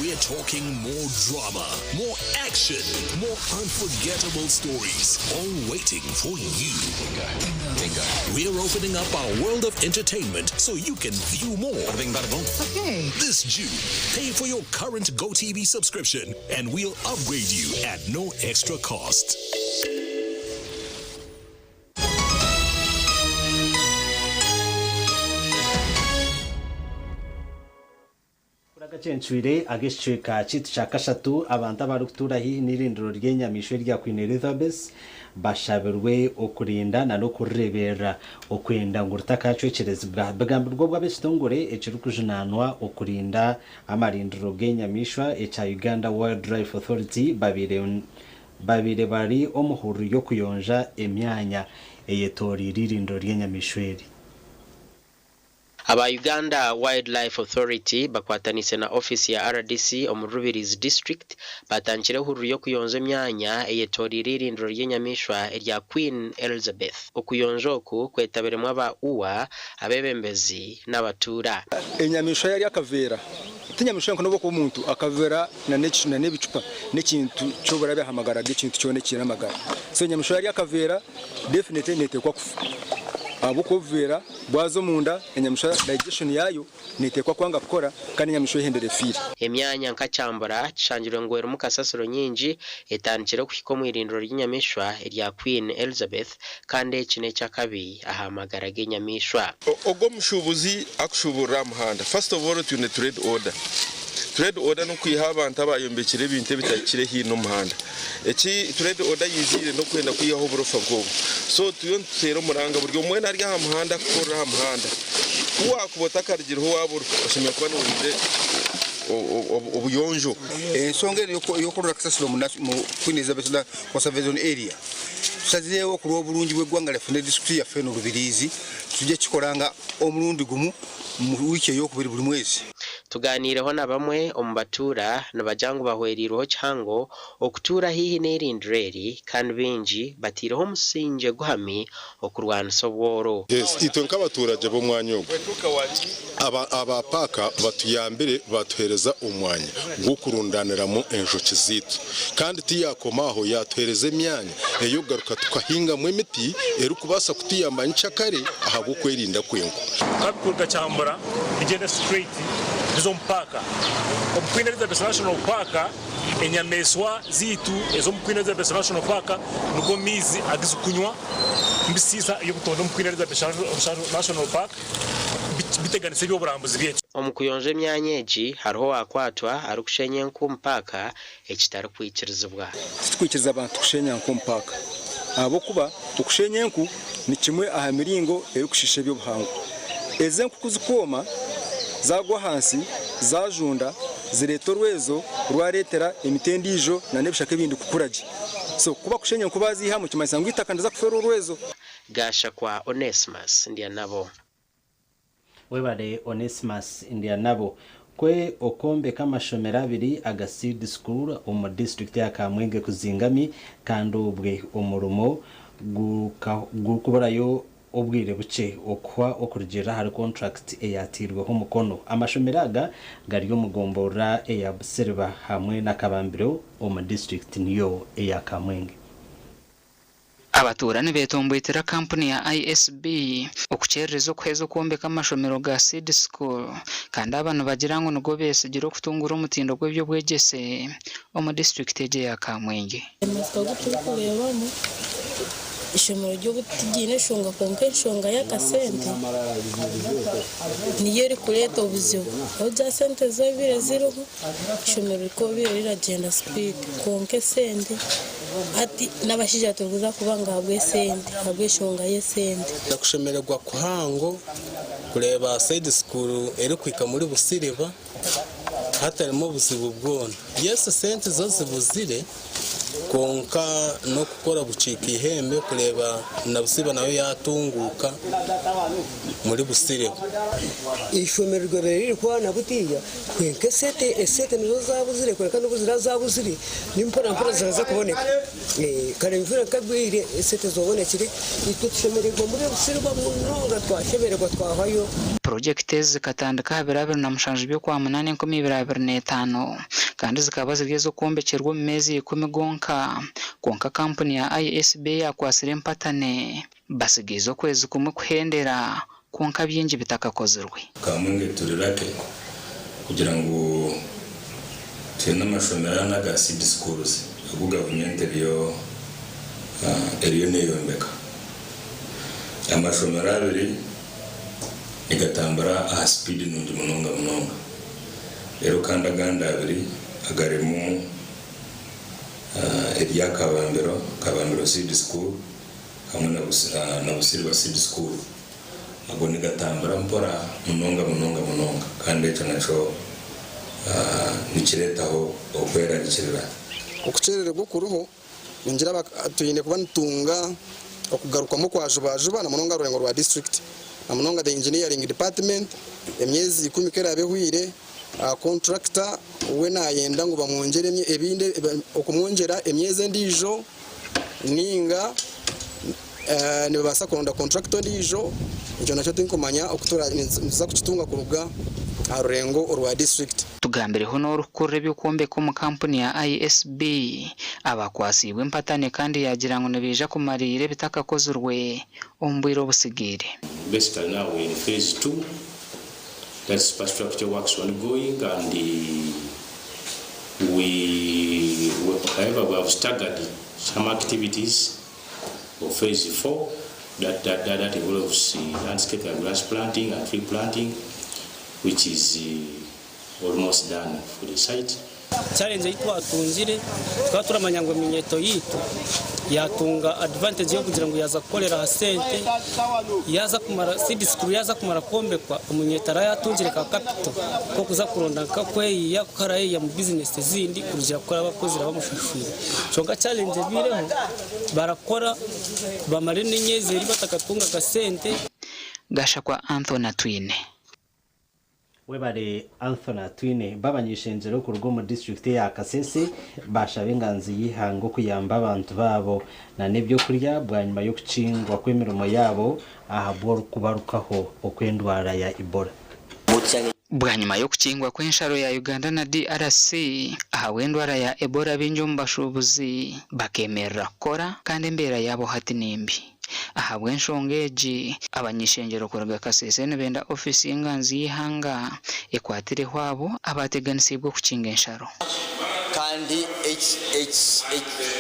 We're talking more drama, more action, more unforgettable stories, all waiting for you. We're opening up our world of entertainment so you can view more. Okay. This June, pay for your current GoTV subscription and we'll upgrade you at no extra cost. Agacencwire agishika chitu chakashatu abantu abarukutura hi nirindiro ry'enyamishwe rya Queen Elizabeth bashabirwe okurinda na no kurebera okwenda ngurutakacocerezibwa bagambirwa bw'abesitongore ekirukujunanwa okurinda amarindiro g'enyamishwa echa Uganda Wildlife Authority babire bari omuhuru yo kuyonja emyanya eyetori rindiro ry'enyamishweri. Aba Uganda Wildlife Authority bakwatanise na office ya RDC omurubirizi district batangire huru yo kuyonza emyanya eyetori ririndiro ry'enyamishwa erya Queen Elizabeth okuyonjoku kwetaberemwa aba uwa abebembezi n'abatura enyamishwa yari akavera tinyamishwa nkono ko umuntu akavera na nebicupa n'ikintu cyo barabihamagara by'ikintu cyone kiramagara so enyamishwa yari akavera definitely netekwa kufa abukovera bwazo munda enyamishwa digestion yayo nitekwa kwanga gukora kandi enyamishwa ihendere firi emyanya nkacambara cishangirwe ngwero mukasasiro nyinji etanjire kuhiko mwirindiro ry'inyamishwa erya Queen Elizabeth kandi ekine cyakabi ahamagara g'enyamishwa ogo mushubuzi akushubura muhanda. First of all tune trade order no kwiha abantu abayombekire ibintu bitakire hino muhanda eki trade order yizire no kwenda kwiyaho burofa bwo so tuyontero muranga buryo mwena ari ha muhanda kora ha muhanda kuwa kubota karigiro waburu bashimye kuba n'urinde obuyonjo ensonga yo kurura kasasiro mu Queen Elizabeth conservation area tusazirewo ku lw'obulungi bw'eggwanga lyaffe district yaffe n'olubirizi tujye kikolanga omulundi gumu mu wiki ey'okubiri buli mwezi tuganireho na bamwe omubatura nabajangu bahweririho cyango okutura hihi n'erindreri kandi binji batireho musinje guhami okurwana sobworo. Yes, itwe nk'abaturage bo mwanyogo aba paka batuyambere batuhereza umwanya ngo kurundaniramo enjoki zitu kandi tiyakomaho yatuhereza emyanya eyo garuka tukahinga mu emiti eru kubasa kutiyamba nchakare ahabo kwerinda kwenko kabikurga cyambara igenda straight ezo mpaka omukwina Elizabeth National Park enyameswa zitu ezo mukwina Elizabeth National Park nuko mizi agisukunywa mbisisa yo kutonda mukwina Elizabeth National Park biteganise by'oburambuzi byetu omukuyonje emyanyeji hariho wakwatwa ari kushenya nkumpaka ekitari kwikirizibwa twikiriza abantu kushenya nkumpaka abo kuba okushenya enku ni kimwe aha miringo eyokushisha by'obuhango ezenku kuzikoma zagwa hansi zajunda zireta orwezo rwaretera emitendijo na nebishaka ebindi kukuragi so kuba kushenya nku bazihamu kimanyisa ngu itaka ndaza kufera orwezo gasha kwa Onesimus ndiya nabo webale Onesimus ndiya nabo kwe okombe kamashomera abiri Agaseed School omu district ya Kamwenge kuzingami kandi ubwe omurumo gukubarayo obwire buke okwa okurugera hari contract eyatirweho umukono amashomeraga gari yo mugombora eya Buserba hamwe nakabambiro omu district niyo eya Kamwenge. Abaturani betomboitera kampuni ya ISB okukyereza okuheza okwombeka amashomero ga Seed School kandi abantu bagira ngo nugo besigire okutungura omutindo gw'ebyo bwegese omu district eje ya Kamwenge. Ishomero ryo butigine shonga konke shonga ya kasente niyo ri kureta obuzibu aho ja sente zobire ziruho ishomero ko bire agenda speed konke sente ati nabashija tuguza kubanga habwe sente habwe shonga ye sente ndakushemererwa kuhango kureba Seed School eri kwika muri Busiriba hatarimo obuzibu bwona yese sente zo zibuzire konka no gukora bucika ihembe kureba na Busiba nayo yatunguka muri Busiriba ishomerwa riri kwana butiya kwenke sete nizo zabuzire kwereka n'ubuzira zabuzire nimpora zaza kuboneka kare mvura kagwire sete zobonekire itutshemererwa muri Busiriba munonga twashemererwa twahayo project zikatandika habirabiri na mushanje byo kwa 825 kandi zikaba zigeze kombekerwa mu mezi 10 konka kampuni ya ISB yakwasire mpatane basigizo kwezi kumwe kuhendera konka byinji bitakakozerwe Kamwenge turirake kugira ngo tena amashomera na Seed Schools abu government eriyo neyombeka amashomera abiri igatambara aha speed nundi munonga rero kandi aganda abiri agaremu Elia Kabambiro Seed School hamwe na Busiriba Seed School abo ni gatambara mpora munonga kandi eco naco nikiretaho okwera nikirira okucerere gukuruho ningira tuyine kuba ntunga okugaruka mu kwajubajuba na munonga rurengo rwa district na munonga the engineering department emyezi 10 kera abehwire contractor we nayenda ngo bamwongere ebinde okumwongera emyeze ndijo ninga ne basa konda contractor ndijo icyo nacyo tinkomanya okutura nza kukitunga kuruga arurengo orwa district tugambireho no rukurre by'ukombe ko mu kampuni ya ISB abakwasibwe mpatane kandi yagira ngo nebija kumarire bitakakozurwe ombwiro busigire. Basically now we're in phase 2. That's infrastructure works ongoing, and we have staggered some activities for phase 4 that involves landscape and grass planting and tree planting, which is almost done for the site. Challenge itwatungire twaturamanya ngo minyeto yitu yatunga advantage yo kugira ngo yaza gukorera hasente yaza kumara Seed School yaza kumara kombekwa umunyetara yatungire ka capital ko kuza kuronda kakwe ya karaye ya mu business zindi kurija gukora abakozi bamushashura chonga challenge bireho barakora bamare n'inyezeri batakatunga gasente gasha kwa Anthony Twine webare Anthony Twine babanyishenjero ku rugo mu district ya Kasese bashabe inganzi yihango kuyamba abantu babo na nebyo kurya bwanyuma yo kucingwa kwemirimo yabo ahabwo kubarukaho okwendwara ya Ebola bwanyuma yo kucingwa kw'ensharo ya Uganda na DRC ahawendwara ya Ebola binjumba shubuzi bakemerera kora kandi mbera yabo hati nimbi ahabwa enshongeji abanyishengero kuraga kasese nebenda ofisi y'inganzi y'ihanga ekwatire hwabo abateganisibwe kukinga ensharo kandi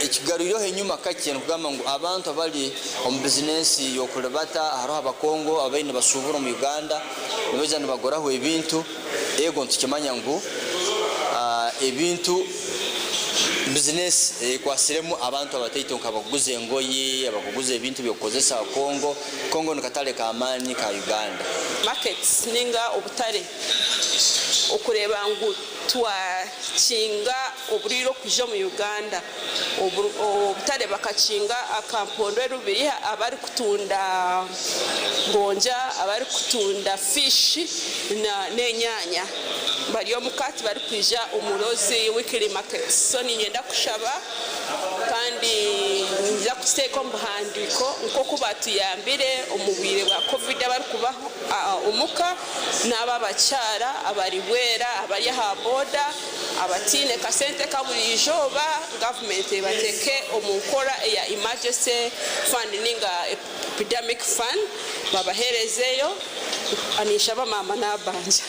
ekigaruriro henyuma kakintu kugamba ngo abantu abali omu bizinesi yokulebata hariho abakongo abaine basubura mu Uganda nibeja nibagoraho ebintu ego ntukimanya ngo ebintu business kwasiremu abantu abataitonka bakuguze engoyi abakuguze ebintu byokozesa Kongo nikatale ka amani ka Uganda markets ninga obutare okureba ngo twakinga oburiro kuja mu Uganda obutare bakakinga akampondo rubiri abari kutunda gonja abari kutunda fish na nenyanya bariyo mukati bari kwija umurozi weekly market so ninyenda kushaba kandi nza kusteka mbuhandiko nko kubatuyambire omubwire bwa covid abari kuba umuka n'aba bacyara abari wera abari ha boda abatine kasente kaburijoba government bateke omukora ya emergency fund ninga epidemic fund babaherezeyo anishaba mama nabanja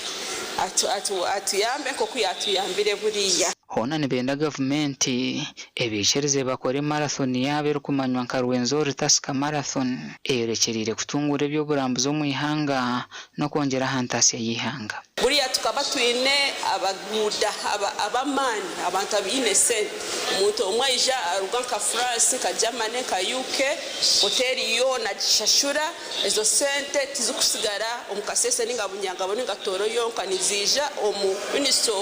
atuyambe ko kuyatuyambire buriya hona nibenda gavumenti ebishereze bakore marathon yabe rukumanywa nkarwenzori tasika marathon erekirire kutungura ebyo burambuzo mu ihanga no kongera hantasi y'ihanga buriya tukaba twine abaguda abamani abantu ab'innocent umuntu umwayija aruganka France ka Germany ka UK hoteli yo na gishashura ezo sente tizukusigara omukasese ninga bunyanga boninga toro yonka nizija omu Ministry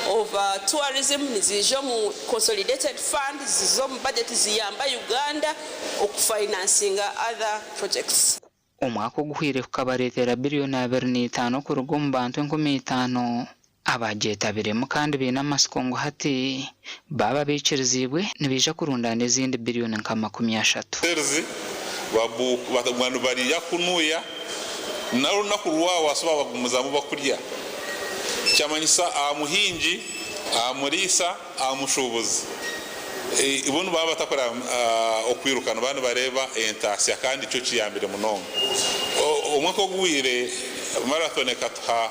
of Tourism nizija mu consolidated fund zizo mu budget ziyamba Uganda okufinancinga other projects umwaka oguhire kukabaretera biliyoni 25 ku rugombantu 15 abajetabiremo kandi bina masikongo hati baba bikirizibwe nibija kurundana izindi biliyoni nka 30 serzi babu batagwandu bari yakunuya naro nakurwa wasaba bagumuzamu bakurya cyamanyisa amuhinji amurisa amushubuzi ibuntu baba batakora okwirukana bana bareba entasiya kandi cyo ciyambire munongo umwaka ogwire marathon katha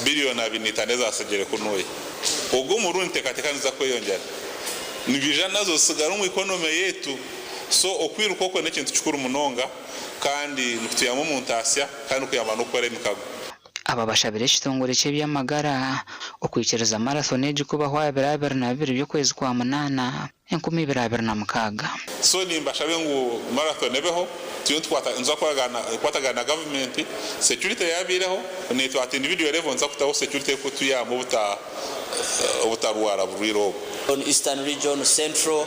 biliyoni 25 zasegere kunuye ubwo murundi tekatekaniza kweyongera nibija nazo sigara mu economy yetu so okwiruka ko nekintu cyukuru munonga kandi nukutiyamo mu ntasiya kandi kuyamba no kore mikago aba bashabire kitongore cye byamagara okwikereza marathon eje kuba hwa birabira na bibiri byo kwezi kwa munana 2026 so nimbashabe ngo marathon ebeho tiyo nza kwatagana government security yabireho ni to at individual level nza kutaho security ko tuyamo butarwara buriro on Eastern region, Central,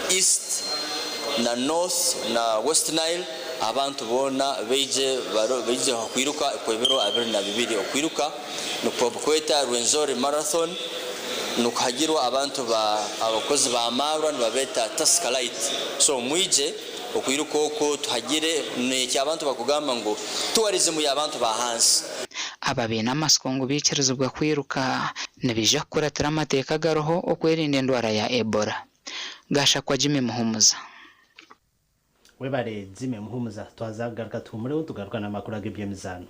East na North na West Nile abantu bona beje kwiruka kwebero 22 okwiruka nukweta Rwenzori marathon nukhagirwa abantu abakozi ba Marwa nibabeta Taskalite so mwije okwiruka ko tuhagire n'iki abantu bakugamba ngo tourism y'abantu ba hansi ababina masikongo bikirizibwa kwiruka nibija kuratira amateka garoho okwerinda endwara ya Ebola gasha kwa Jimmy Muhumuza webare Jimmy Muhumuza twazagaruka tumureho tugaruka na makuru agibyemizano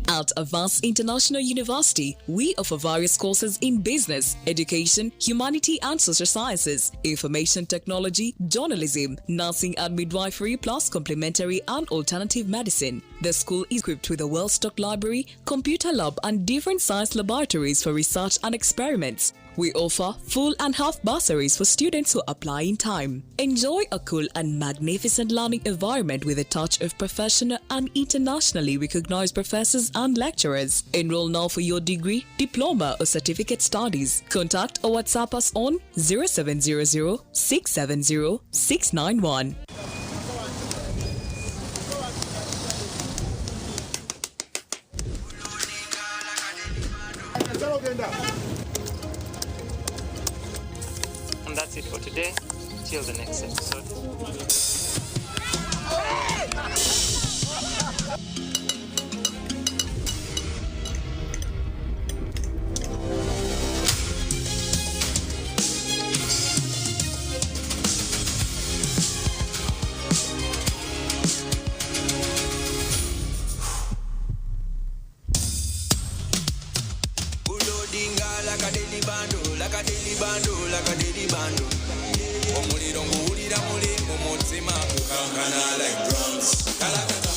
At Avance International University, we offer various courses in business, education, humanity and social sciences, information technology, journalism, nursing and midwifery, plus complementary and alternative medicine. The school is equipped with a well-stocked library, computer lab and different science laboratories for research and experiments. We offer full and half bursaries for students who apply in time. Enjoy a cool and magnificent learning environment with a touch of professional and internationally recognized professors and lecturers. Enroll now for your degree, diploma or certificate studies. Contact or WhatsApp us on 0700 670 691. And that's it for today. Till the next episode. sima kukangana like drums. Kalakata,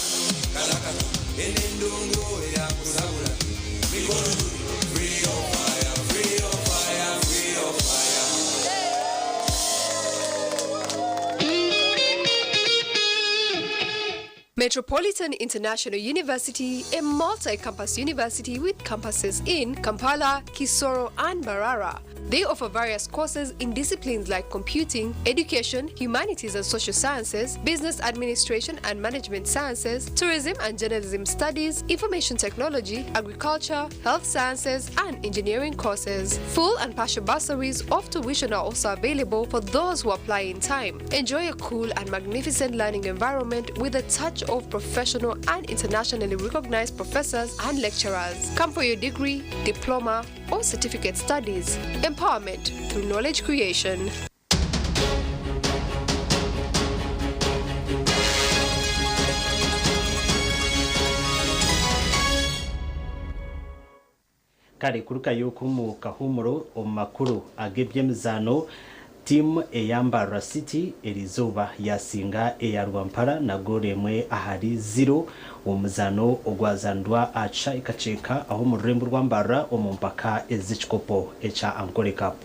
kalakata, enendungu ya kusabula. We gonna do free your fire, free your fire, free your fire. Metropolitan International University, a multi-campus university with campuses in Kampala, Kisoro, and Mbarara. They offer various courses in disciplines like computing, education, humanities and social sciences, business administration and management sciences, tourism and journalism studies, information technology, agriculture, health sciences, and engineering courses. Full and partial bursaries of tuition are also available for those who apply in time. Enjoy a cool and magnificent learning environment with a touch of professional and internationally recognized professors and lecturers. Come for your degree, diploma, or certificate studies. Empowerment through knowledge creation. kari kuruka yuko mu kahumuro omakuru agebyemzano team eyambara city erizoba yasinga eyarwampara na goremwe ahari 0 omuzano ogwazandwa acha ikacheka aho mu rurembo rwambara omumpaka ezichikopo echa Ankole Cup.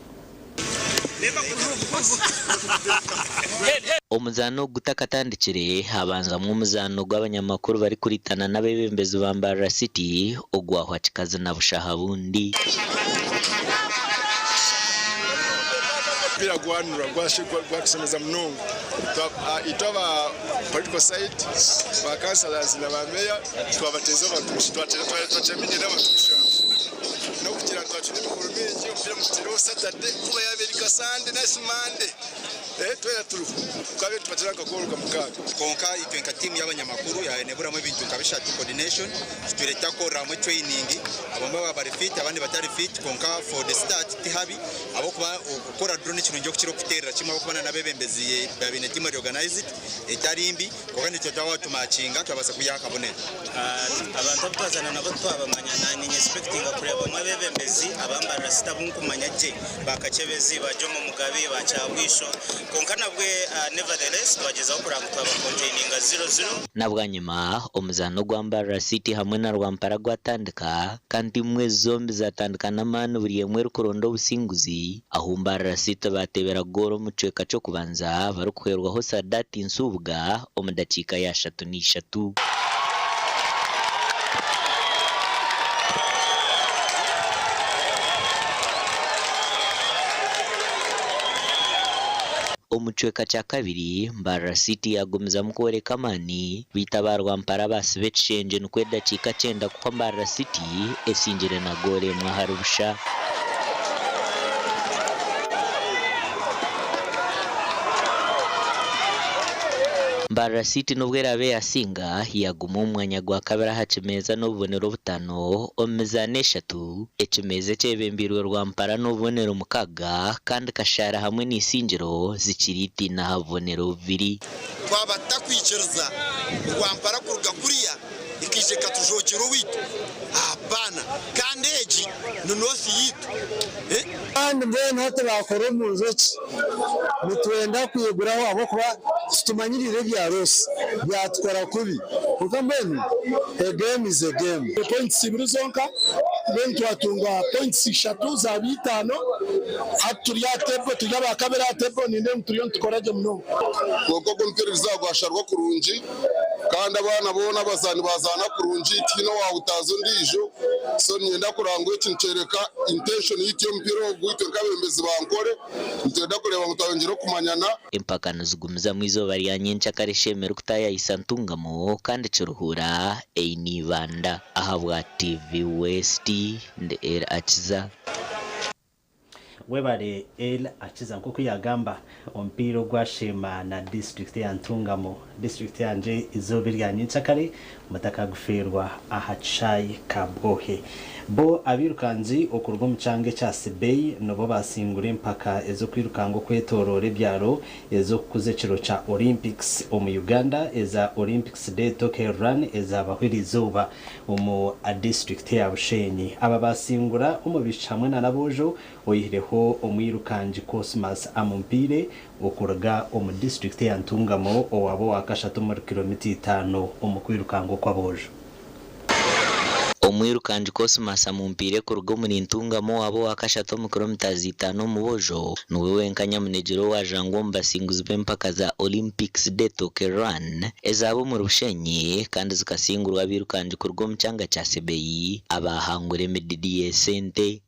Omuzano gutakatandikire habanza mu muzano gw'abanyamakuru bari kuritana n'abebembezi bambara city ogwahwa kikaza na bushaha bundi. Pira gwanura gwakusemeza mnongo itaba political side ba councillors na ba mayor twabateza abantu twatamenye n'abatusha no kugira twatune mikuru mingi umupira mutiro Saturday kuba yaberika Sunday na Monday twera turu kwabe tupatira ngakoro kamukaga konka itwenka team y'abanyamakuru ya nebura mu bintu kabishatu coordination tureta ko ramwe training abamba bari fit abandi batari fit konka for the start tihabi abo kuba ukora drone kintu ngiye kukiro kuterera kimwe abo kubana nabebembezi babine team organized etarimbi kokandi tutawa tumacinga twabasa kuyakabonera abantu twazana nabo twabamanya nani expecting kureba mu bebembezi abambara sitabunkumanya je bakakebezi bajomo mugabe bacabwisho konkana bwe nevertheless bageza okura gutaba containing 00 nabwanyuma omuzano gwambara city hamwe na rwampara gwatandika kandi mwe zombi zatandika namano buri yemwe rukurondo obusinguzi aho mbara city batebera goro mu cweka cyo kubanza barukwerwaho Sadati Nsubwa omudakika ya 3 omuchweka cha kabiri mbara city yagomeza mukwereka mani bitabarwa mpara basibe change nukweda chika chenda kwa mbara city esinjire na gore mwaharusha Mbara city nubwera be yasinga yaguma umwanya gwa kabira hacimeza n'ubonero butano omezane 3 ecimeze cebembirwe rwampara n'ubonero mukaga kandi kashara hamwe n'isinjiro zikiriti na habonero 2 twabatakwicirza rwampara kuruga kuriya ikije katujogero witu hapana kandi eji nunosi yitu kandi mbene hata bakora mu nzoki mutwenda kuyeguraho abo kuba tumanyirire bya rose byatwara kubi kuko mbene a game is a game points ibrizonka mbene twatunga points 3 za 5 aturiya tempo tujaba kamera tempo ninde muturiyo tukoraje muno koko kompere bizagwasharwa kurunji kandi abana bona bazani bazana kurunji tino wa utazo ndijo so nyenda kurangwe kincereka intention y'itiyo mpiro gwitwe kabembezi bankore ntenda kureba mutawengero kumanyana impakano zigumiza mwizo bari yanyencha kareshemera kutaya isantungamo kandi ciruhura einibanda ahabwa TV West nde Akiza webare Akiza nkuko yagamba ompiro gwashema na district ya Ntungamo district yanje izobiri yanyencha kare mataka guferwa ahacayi kabwohe bo abirukanzi okurwa mucange cha Sibei nobo basingura impaka ezo kwirukango kwetorore byaro ezo kuze ciro cha Olympics mu Uganda eza Olympics Day Tokyo Run eza bahwirizoba mu district ya Bushenyi aba basingura umubisha hamwe na nabojo oyireho ho omwirukanji Cosmas Amumpire okuraga omu district ya Ntungamo owabo wakashatu muri kilomita 5 omukwirukango kwabojo. Omwirukanji Cosmas Amumpire kuruga muri Ntungamo abo wakashatu mu kilomita 5 mu bojo niwe wenkanya munegero wa Jangomba singuzi b'empaka za Olympics de Tokyo Run ezabo mu rushenyi kandi zikasingurwa birukanji kuruga mu cyanga cya Sebeyi abahangure medidi sente.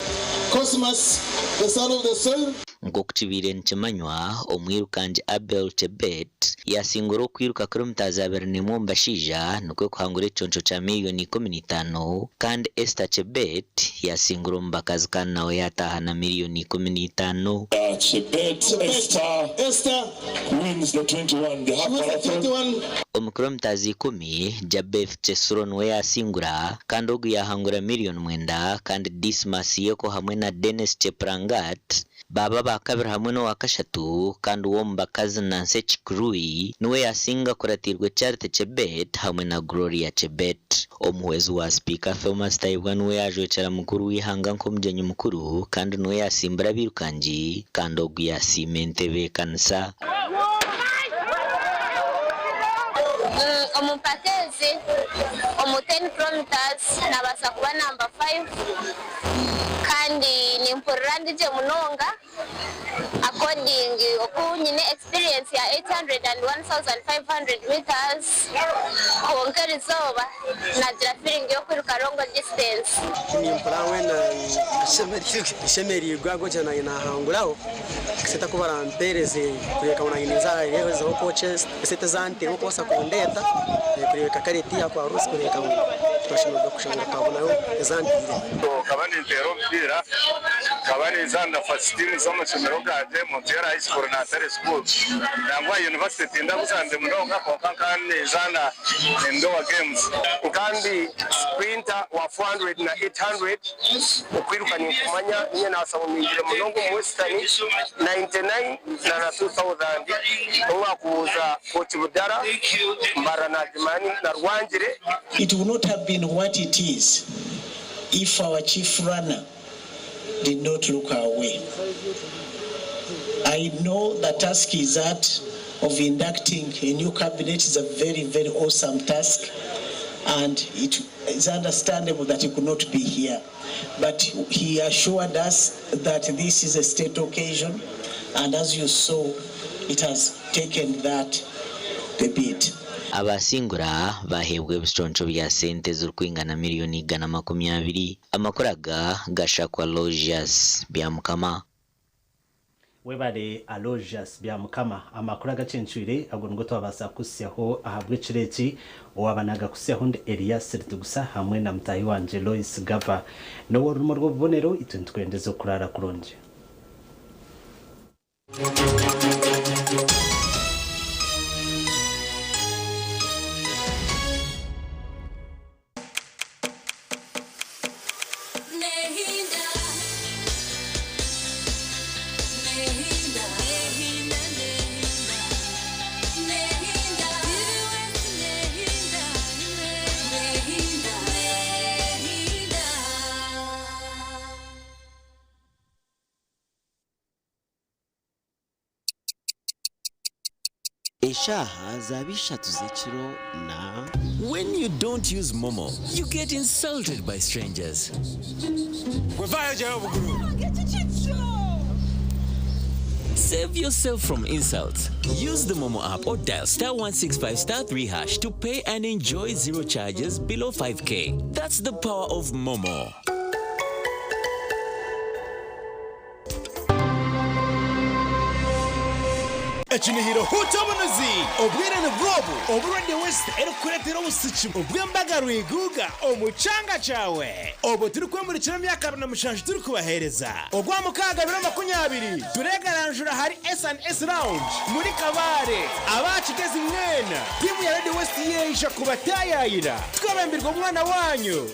Cosmas, the son of the soil. Ngokutibire nchimanywa omwirukanji Abel Chebet yasinguro kwiruka kilomita 2 mbashija nukwe kuhangura iconco cha miliyoni 15 kandi Esther Chebet yasinguro mbakazi kandi nawe yatahana miliyoni 15. Chebet Esther wins the 21 the half marathon. Omukilomita 10 Jabeth Chesron we yasingura kandi ogu yahangura miliyoni 9 kandi Dismas yeko hamwe na Dennis Cheprangat baba bakabira hamwe no wakashatu kandi uwo mbakazi Nancy Chikrui niwe yasinga kuratirwe Charity Chebet hamwe na Gloria Chebet. Omuhwezi wa speaker Thomas Taibwa niwe yajwecera mukuru wihanga nkomjenyi mukuru kandi niwe yasimbura birukanji kandi ogu yasimentebe kanisa. Omupakezi omu 10 kilometers nabasa kuba number 5 kandi nimpurira ndije munonga according okunyine experience ya 800 and 1500 meters konkera izoba nagira feeling yo kwiruka long distance. Nimpura wena shemeri gwago cyana inahanguraho sita ko barampereze kureka unayiniza yezo coaches sita zanti nko kosa kundeta kureka kareti ya kwa rusi kureka twashimira kushanga kabonayo zanti kabani intero mpira kabani zanda first team z'amasomero gaje Montera High School na Tare School nangwa university ndabuzande munonga kokankane zana indoor games kandi sprinter wa 400 na 800 ukwirukanye kumanya nye nasaba mwingire munongo mu western 99 na 2000 umwakuza coach Budara mbara na Jimani na Rwangire. It would not have been what it is if our chief runner did not look our way. I know the task is that of inducting a new cabinet is a very, very awesome task, and it is understandable that he could not be here. But he assured us that this is a state occasion, and as you saw, it has taken that the bit. Abasingura bahebwe bistoncho bya sente z'ukwingana miliyoni 120 amakoraga gashakwa Logias bya mukama webare Alogias bya mukama amakuru agacencuire agongo twabasa kusyaho ahabwe cireki wabanaga kusyaho ndi Elias Rutugusa hamwe na mutahi wanje Lois Gava no worumo rwo bonero itwendeze kurara kuronje. Eshaha zabisha tuzechiro na. When you don't use Momo, you get insulted by strangers. Save yourself from insults. Use the Momo app or dial *165*3# to pay and enjoy zero charges below 5K. That's the power of Momo. Echinihiro hutabunuzi obwirane bwobo oburwande west erukuretera ubusichi obwembaga iguga omuchanga chawe obo turi kwemurikira myaka 27 turi kubahereza ogwa mukaga 2020 turegaranjura hari S&S Lounge muri Kabare abakigeze mwena timu ya Red West yeisha kubatayayira twabambirwa umwana wanyu